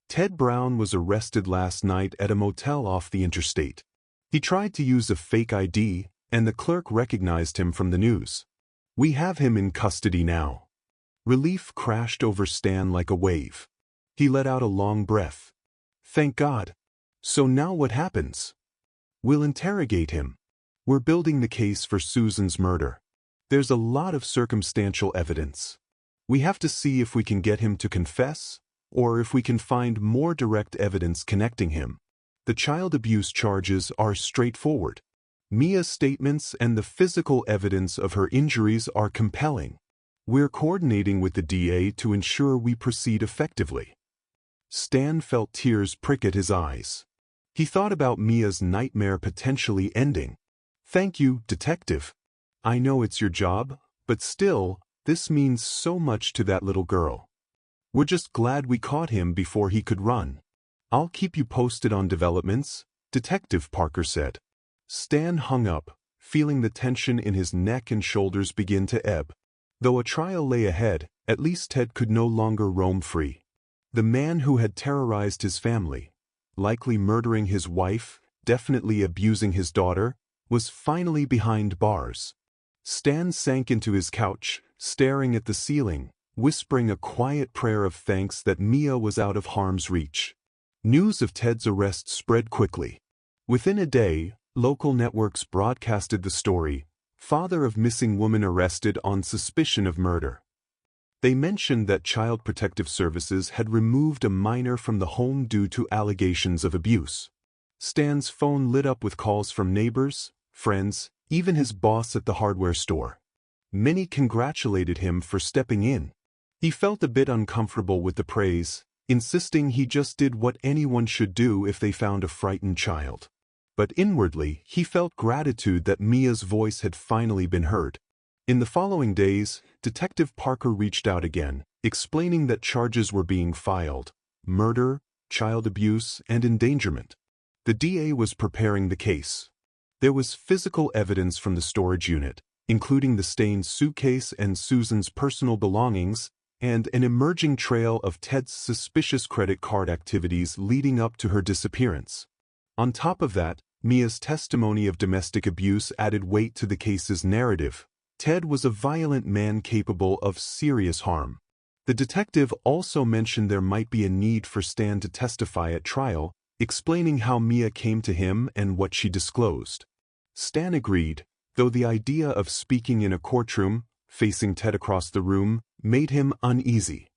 Ted Brown was arrested last night at a motel off the interstate. He tried to use a fake ID, and the clerk recognized him from the news. We have him in custody now. Relief crashed over Stan like a wave. He let out a long breath. Thank God. So now what happens? We'll interrogate him. We're building the case for Susan's murder. There's a lot of circumstantial evidence. We have to see if we can get him to confess, or if we can find more direct evidence connecting him. The child abuse charges are straightforward. Mia's statements and the physical evidence of her injuries are compelling. We're coordinating with the DA to ensure we proceed effectively. Stan felt tears prick at his eyes. He thought about Mia's nightmare potentially ending. "Thank you, Detective. I know it's your job, but still, this means so much to that little girl. We're just glad we caught him before he could run." "I'll keep you posted on developments," Detective Parker said. Stan hung up, feeling the tension in his neck and shoulders begin to ebb. Though a trial lay ahead, at least Ted could no longer roam free. The man who had terrorized his family, likely murdering his wife, definitely abusing his daughter, was finally behind bars. Stan sank into his couch, staring at the ceiling, whispering a quiet prayer of thanks that Mia was out of harm's reach. News of Ted's arrest spread quickly. Within a day, local networks broadcasted the story, "Father of missing woman arrested on suspicion of murder." They mentioned that Child Protective Services had removed a minor from the home due to allegations of abuse. Stan's phone lit up with calls from neighbors, friends, even his boss at the hardware store. Many congratulated him for stepping in. He felt a bit uncomfortable with the praise, insisting he just did what anyone should do if they found a frightened child. But inwardly, he felt gratitude that Mia's voice had finally been heard. In the following days, Detective Parker reached out again, explaining that charges were being filed: murder, child abuse, and endangerment. The DA was preparing the case. There was physical evidence from the storage unit, including the stained suitcase and Susan's personal belongings, and an emerging trail of Ted's suspicious credit card activities leading up to her disappearance. On top of that, Mia's testimony of domestic abuse added weight to the case's narrative. Ted was a violent man capable of serious harm. The detective also mentioned there might be a need for Stan to testify at trial, explaining how Mia came to him and what she disclosed. Stan agreed, though the idea of speaking in a courtroom, facing Ted across the room, made him uneasy.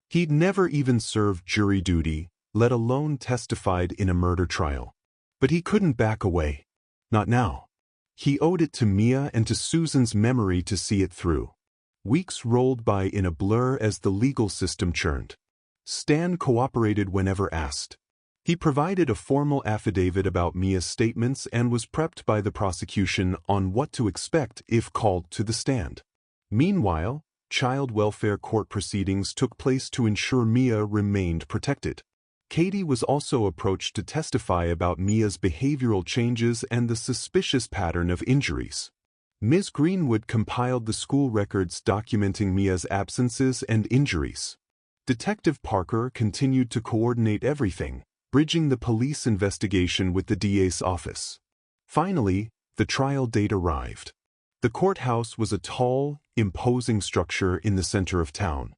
He'd never even served jury duty, let alone testified in a murder trial. But he couldn't back away. Not now. He owed it to Mia and to Susan's memory to see it through. Weeks rolled by in a blur as the legal system churned. Stan cooperated whenever asked. He provided a formal affidavit about Mia's statements and was prepped by the prosecution on what to expect if called to the stand. Meanwhile, child welfare court proceedings took place to ensure Mia remained protected. Katie was also approached to testify about Mia's behavioral changes and the suspicious pattern of injuries. Ms. Greenwood compiled the school records documenting Mia's absences and injuries. Detective Parker continued to coordinate everything, bridging the police investigation with the DA's office. Finally, the trial date arrived. The courthouse was a tall, imposing structure in the center of town.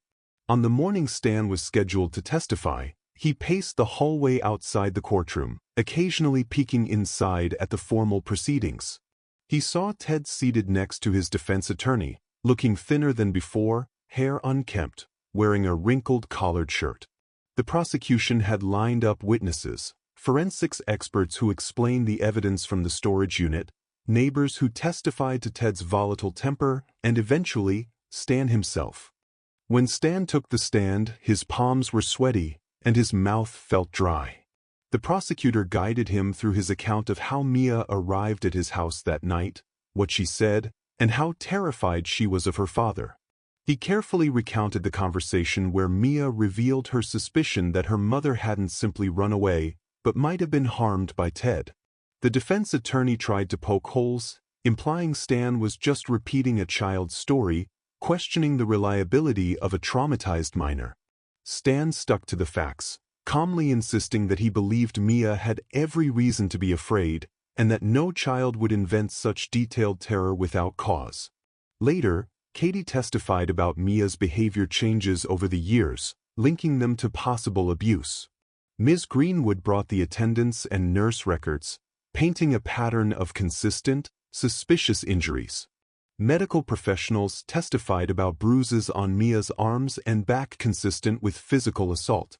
On the morning Stan was scheduled to testify, he paced the hallway outside the courtroom, occasionally peeking inside at the formal proceedings. He saw Ted seated next to his defense attorney, looking thinner than before, hair unkempt, wearing a wrinkled collared shirt. The prosecution had lined up witnesses, forensics experts who explained the evidence from the storage unit, neighbors who testified to Ted's volatile temper, and eventually, Stan himself. When Stan took the stand, his palms were sweaty, and his mouth felt dry. The prosecutor guided him through his account of how Mia arrived at his house that night, what she said, and how terrified she was of her father. He carefully recounted the conversation where Mia revealed her suspicion that her mother hadn't simply run away, but might have been harmed by Ted. The defense attorney tried to poke holes, implying Stan was just repeating a child's story, questioning the reliability of a traumatized minor. Stan stuck to the facts, calmly insisting that he believed Mia had every reason to be afraid, and that no child would invent such detailed terror without cause. Later, Katie testified about Mia's behavior changes over the years, linking them to possible abuse. Ms. Greenwood brought the attendance and nurse records, painting a pattern of consistent, suspicious injuries. Medical professionals testified about bruises on Mia's arms and back consistent with physical assault.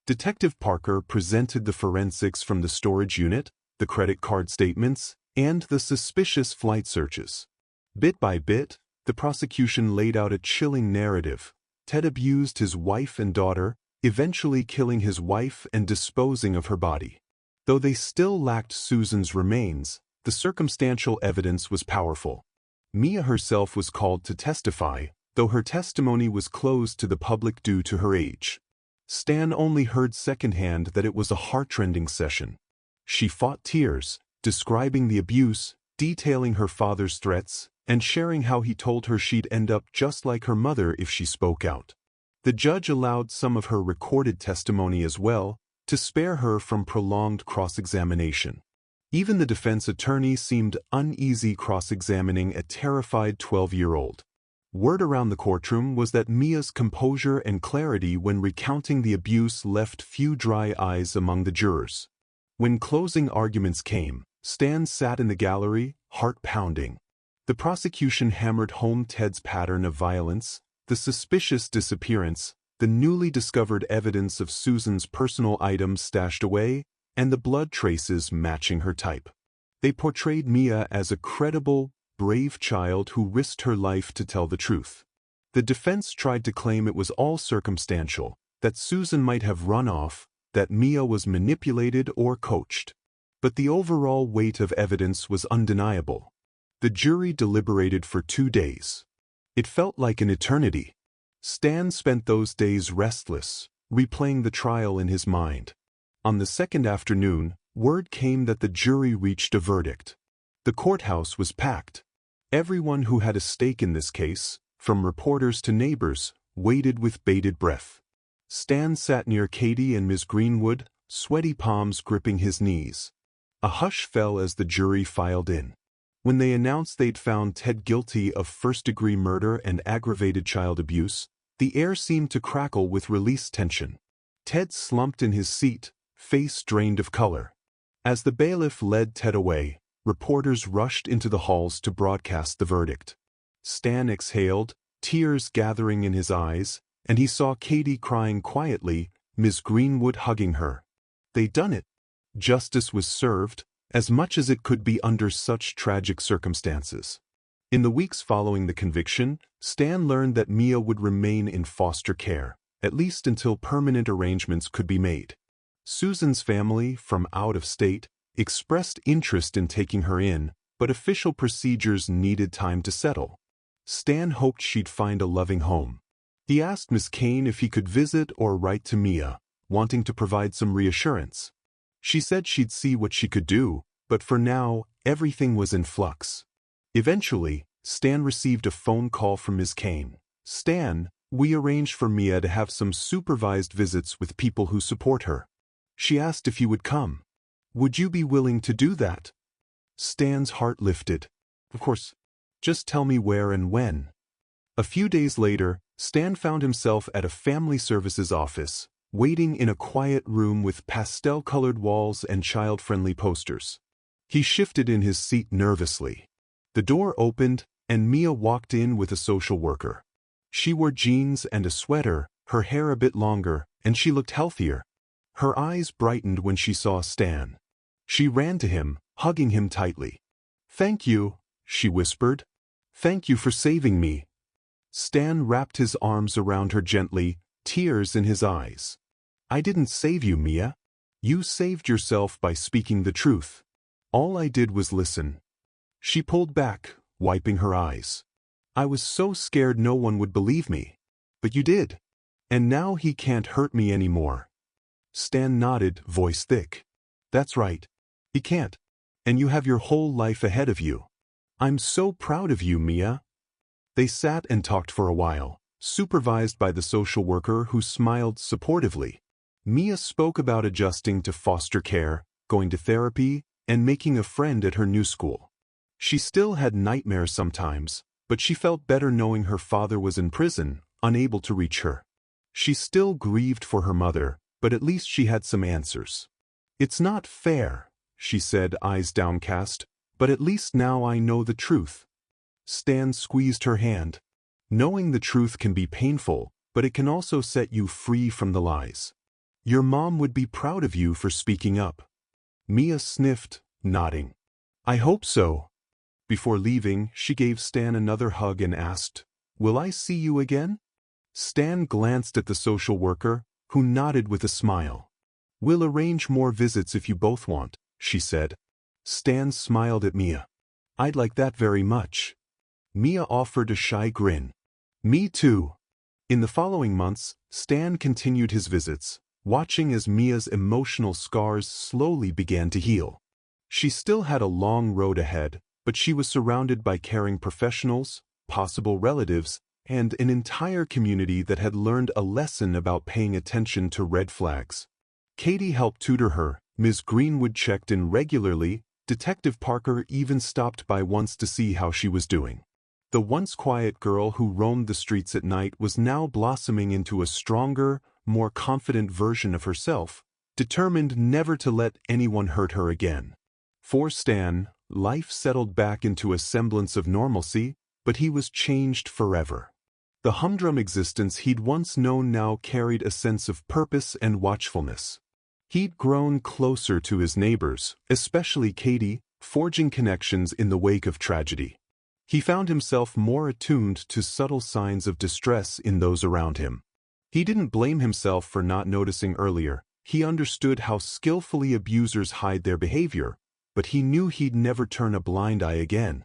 Detective Parker presented the forensics from the storage unit, the credit card statements, and the suspicious flight searches. Bit by bit, the prosecution laid out a chilling narrative. Ted abused his wife and daughter, eventually killing his wife and disposing of her body. Though they still lacked Susan's remains, the circumstantial evidence was powerful. Mia herself was called to testify, though her testimony was closed to the public due to her age. Stan only heard secondhand that it was a heart-rending session. She fought tears, describing the abuse, detailing her father's threats, and sharing how he told her she'd end up just like her mother if she spoke out. The judge allowed some of her recorded testimony as well, to spare her from prolonged cross-examination. Even the defense attorney seemed uneasy cross-examining a terrified 12-year-old. Word around the courtroom was that Mia's composure and clarity when recounting the abuse left few dry eyes among the jurors. When closing arguments came, Stan sat in the gallery, heart pounding. The prosecution hammered home Ted's pattern of violence, the suspicious disappearance, the newly discovered evidence of Susan's personal items stashed away, and the blood traces matching her type. They portrayed Mia as a credible, brave child who risked her life to tell the truth. The defense tried to claim it was all circumstantial, that Susan might have run off, that Mia was manipulated or coached. But the overall weight of evidence was undeniable. The jury deliberated for 2 days. It felt like an eternity. Stan spent those days restless, replaying the trial in his mind. On the second afternoon, word came that the jury reached a verdict. The courthouse was packed. Everyone who had a stake in this case, from reporters to neighbors, waited with bated breath. Stan sat near Katie and Ms. Greenwood, sweaty palms gripping his knees. A hush fell as the jury filed in. When they announced they'd found Ted guilty of first-degree murder and aggravated child abuse, the air seemed to crackle with released tension. Ted slumped in his seat, face drained of color. As the bailiff led Ted away, reporters rushed into the halls to broadcast the verdict. Stan exhaled, tears gathering in his eyes, and he saw Katie crying quietly, Ms. Greenwood hugging her. They'd done it. Justice was served, as much as it could be under such tragic circumstances. In the weeks following the conviction, Stan learned that Mia would remain in foster care, at least until permanent arrangements could be made. Susan's family, from out of state, expressed interest in taking her in, but official procedures needed time to settle. Stan hoped she'd find a loving home. He asked Miss Kane if he could visit or write to Mia, wanting to provide some reassurance. She said she'd see what she could do, but for now, everything was in flux. Eventually, Stan received a phone call from Ms. Kane. "Stan, we arranged for Mia to have some supervised visits with people who support her. She asked if you would come. Would you be willing to do that?" Stan's heart lifted. "Of course. Just tell me where and when." A few days later, Stan found himself at a family services office, waiting in a quiet room with pastel-colored walls and child-friendly posters. He shifted in his seat nervously. The door opened, and Mia walked in with a social worker. She wore jeans and a sweater, her hair a bit longer, and she looked healthier. Her eyes brightened when she saw Stan. She ran to him, hugging him tightly. "Thank you," she whispered. "Thank you for saving me." Stan wrapped his arms around her gently, tears in his eyes. "I didn't save you, Mia. You saved yourself by speaking the truth. All I did was listen." She pulled back, wiping her eyes. "I was so scared no one would believe me. But you did. And now he can't hurt me anymore." Stan nodded, voice thick. "That's right. He can't. And you have your whole life ahead of you. I'm so proud of you, Mia." They sat and talked for a while, supervised by the social worker who smiled supportively. Mia spoke about adjusting to foster care, going to therapy, and making a friend at her new school. She still had nightmares sometimes, but she felt better knowing her father was in prison, unable to reach her. She still grieved for her mother, but at least she had some answers. "It's not fair," she said, eyes downcast, "but at least now I know the truth." Stan squeezed her hand. Knowing the truth can be painful, but it can also set you free from the lies. Your mom would be proud of you for speaking up. Mia sniffed, nodding. I hope so. Before leaving, she gave Stan another hug and asked, Will I see you again? Stan glanced at the social worker, who nodded with a smile. We'll arrange more visits if you both want, she said. Stan smiled at Mia. I'd like that very much. Mia offered a shy grin. Me too. In the following months, Stan continued his visits, watching as Mia's emotional scars slowly began to heal. She still had a long road ahead, but she was surrounded by caring professionals, possible relatives, and an entire community that had learned a lesson about paying attention to red flags. Katie helped tutor her, Ms. Greenwood checked in regularly, Detective Parker even stopped by once to see how she was doing. The once quiet girl who roamed the streets at night was now blossoming into a stronger, more confident version of herself, determined never to let anyone hurt her again. For Stan, life settled back into a semblance of normalcy, but he was changed forever. The humdrum existence he'd once known now carried a sense of purpose and watchfulness. He'd grown closer to his neighbors, especially Katie, forging connections in the wake of tragedy. He found himself more attuned to subtle signs of distress in those around him. He didn't blame himself for not noticing earlier. He understood how skillfully abusers hide their behavior, but he knew he'd never turn a blind eye again.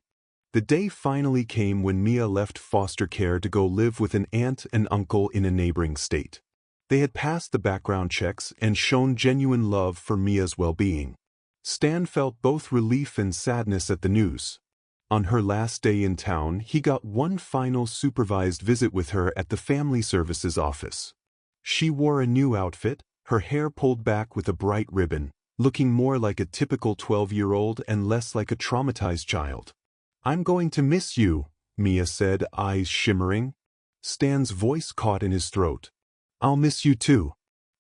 The day finally came when Mia left foster care to go live with an aunt and uncle in a neighboring state. They had passed the background checks and shown genuine love for Mia's well-being. Stan felt both relief and sadness at the news. On her last day in town, he got one final supervised visit with her at the family services office. She wore a new outfit, her hair pulled back with a bright ribbon, looking more like a typical 12-year-old and less like a traumatized child. I'm going to miss you, Mia said, eyes shimmering. Stan's voice caught in his throat. I'll miss you too.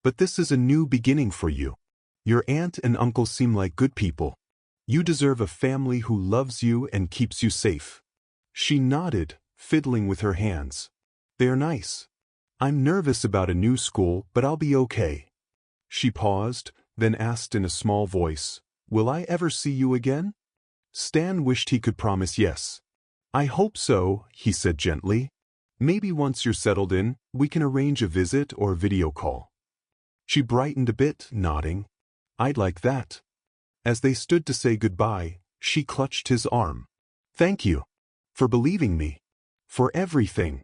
But this is a new beginning for you. Your aunt and uncle seem like good people. You deserve a family who loves you and keeps you safe. She nodded, fiddling with her hands. They're nice. I'm nervous about a new school, but I'll be okay. She paused, then asked in a small voice, Will I ever see you again? Stan wished he could promise yes. I hope so, he said gently. Maybe once you're settled in, we can arrange a visit or video call. She brightened a bit, nodding. I'd like that. As they stood to say goodbye, she clutched his arm. Thank you. For believing me. For everything.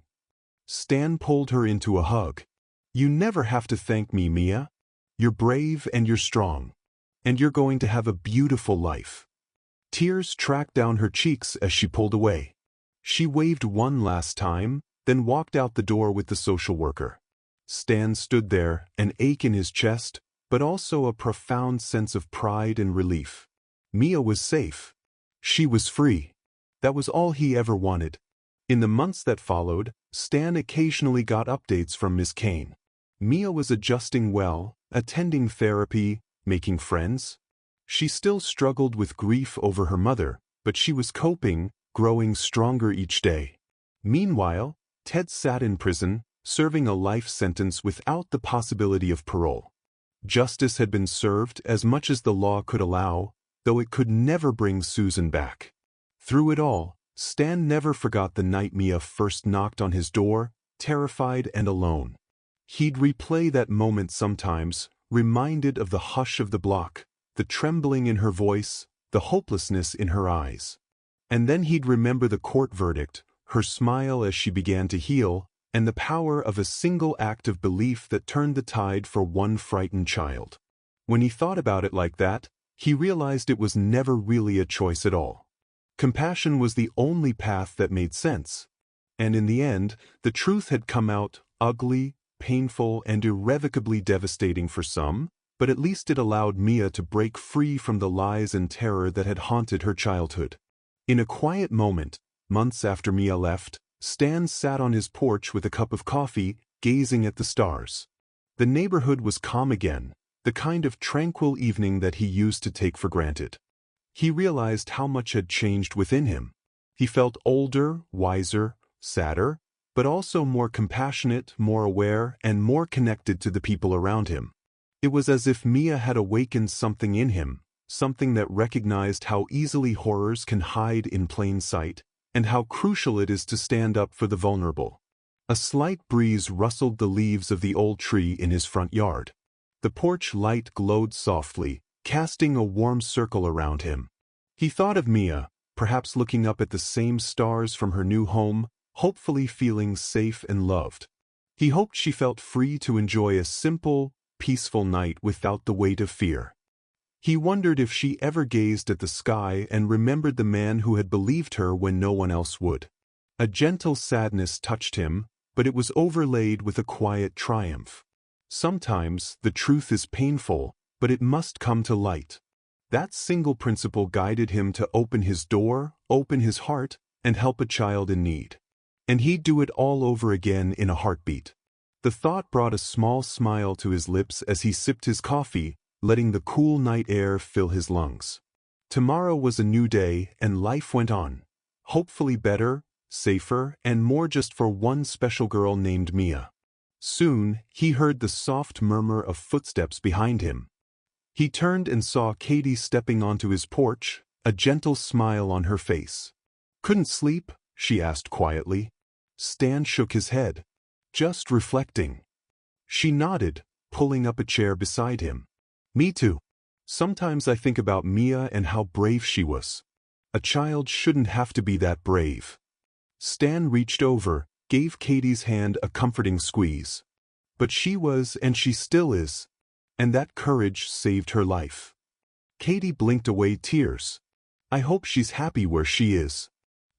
Stan pulled her into a hug. You never have to thank me, Mia. You're brave and you're strong. And you're going to have a beautiful life. Tears tracked down her cheeks as she pulled away. She waved one last time, then walked out the door with the social worker. Stan stood there, an ache in his chest, but also a profound sense of pride and relief. Mia was safe. She was free. That was all he ever wanted. In the months that followed, Stan occasionally got updates from Miss Kane. Mia was adjusting well, attending therapy, making friends. She still struggled with grief over her mother, but she was coping, growing stronger each day. Meanwhile, Ted sat in prison, serving a life sentence without the possibility of parole. Justice had been served as much as the law could allow, though it could never bring Susan back. Through it all, Stan never forgot the night Mia first knocked on his door, terrified and alone. He'd replay that moment sometimes, reminded of the hush of the block, the trembling in her voice, the hopelessness in her eyes. And then he'd remember the court verdict, her smile as she began to heal, and the power of a single act of belief that turned the tide for one frightened child. When he thought about it like that, he realized it was never really a choice at all. Compassion was the only path that made sense. And in the end, the truth had come out, ugly, painful, and irrevocably devastating for some, but at least it allowed Mia to break free from the lies and terror that had haunted her childhood. In a quiet moment, months after Mia left, Stan sat on his porch with a cup of coffee, gazing at the stars. The neighborhood was calm again, the kind of tranquil evening that he used to take for granted. He realized how much had changed within him. He felt older, wiser, sadder, but also more compassionate, more aware, and more connected to the people around him. It was as if Mia had awakened something in him, something that recognized how easily horrors can hide in plain sight, and how crucial it is to stand up for the vulnerable. A slight breeze rustled the leaves of the old tree in his front yard. The porch light glowed softly, casting a warm circle around him. He thought of Mia, perhaps looking up at the same stars from her new home, hopefully feeling safe and loved. He hoped she felt free to enjoy a simple, peaceful night without the weight of fear. He wondered if she ever gazed at the sky and remembered the man who had believed her when no one else would. A gentle sadness touched him, but it was overlaid with a quiet triumph. Sometimes the truth is painful, but it must come to light. That single principle guided him to open his door, open his heart, and help a child in need. And he'd do it all over again in a heartbeat. The thought brought a small smile to his lips as he sipped his coffee, letting the cool night air fill his lungs. Tomorrow was a new day, and life went on. Hopefully better, safer, and more just for one special girl named Mia. Soon, he heard the soft murmur of footsteps behind him. He turned and saw Katie stepping onto his porch, a gentle smile on her face. "Couldn't sleep?" she asked quietly. Stan shook his head. "Just reflecting." She nodded, pulling up a chair beside him. "Me too. Sometimes I think about Mia and how brave she was. A child shouldn't have to be that brave." Stan reached over, gave Katie's hand a comforting squeeze. "But she was, and she still is. And that courage saved her life." Katie blinked away tears. "I hope she's happy where she is.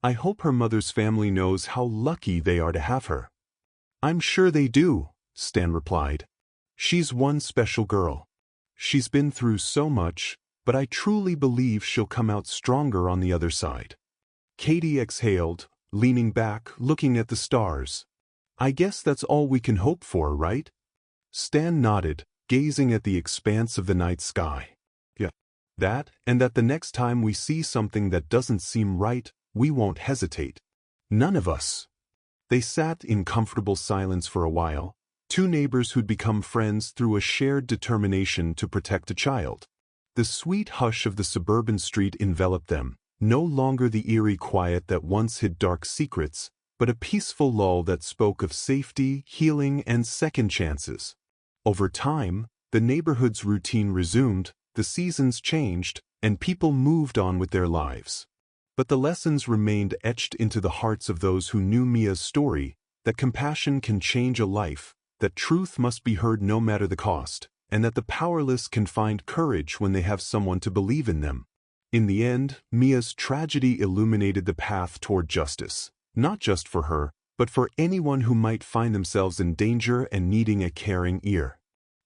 I hope her mother's family knows how lucky they are to have her." "I'm sure they do," Stan replied. "She's one special girl. She's been through so much, but I truly believe she'll come out stronger on the other side." Katie exhaled, leaning back, looking at the stars. "I guess that's all we can hope for, right?" Stan nodded, gazing at the expanse of the night sky. "Yeah. That, and that the next time we see something that doesn't seem right, we won't hesitate. None of us." They sat in comfortable silence for a while, two neighbors who'd become friends through a shared determination to protect a child. The sweet hush of the suburban street enveloped them, no longer the eerie quiet that once hid dark secrets, but a peaceful lull that spoke of safety, healing, and second chances. Over time, the neighborhood's routine resumed, the seasons changed, and people moved on with their lives. But the lessons remained etched into the hearts of those who knew Mia's story, that compassion can change a life, that truth must be heard no matter the cost, and that the powerless can find courage when they have someone to believe in them. In the end, Mia's tragedy illuminated the path toward justice, not just for her, but for anyone who might find themselves in danger and needing a caring ear.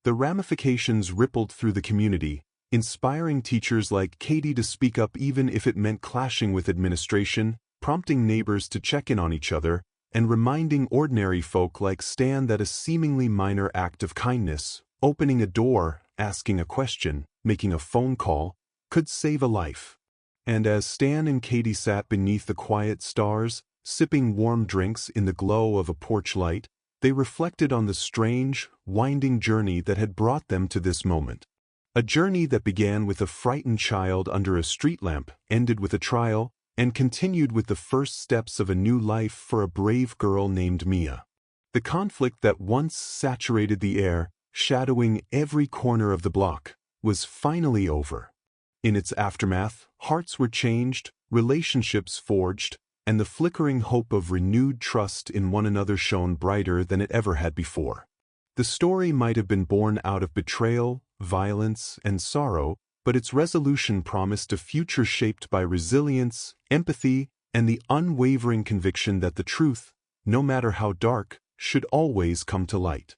The ramifications rippled through the community, inspiring teachers like Katie to speak up even if it meant clashing with administration, prompting neighbors to check in on each other, and reminding ordinary folk like Stan that a seemingly minor act of kindness, opening a door, asking a question, making a phone call, could save a life. And as Stan and Katie sat beneath the quiet stars, sipping warm drinks in the glow of a porch light, they reflected on the strange, winding journey that had brought them to this moment. A journey that began with a frightened child under a street lamp, ended with a trial, and continued with the first steps of a new life for a brave girl named Mia. The conflict that once saturated the air, shadowing every corner of the block, was finally over. In its aftermath, hearts were changed, relationships forged, and the flickering hope of renewed trust in one another shone brighter than it ever had before. The story might have been born out of betrayal, violence, and sorrow, but its resolution promised a future shaped by resilience, empathy, and the unwavering conviction that the truth, no matter how dark, should always come to light.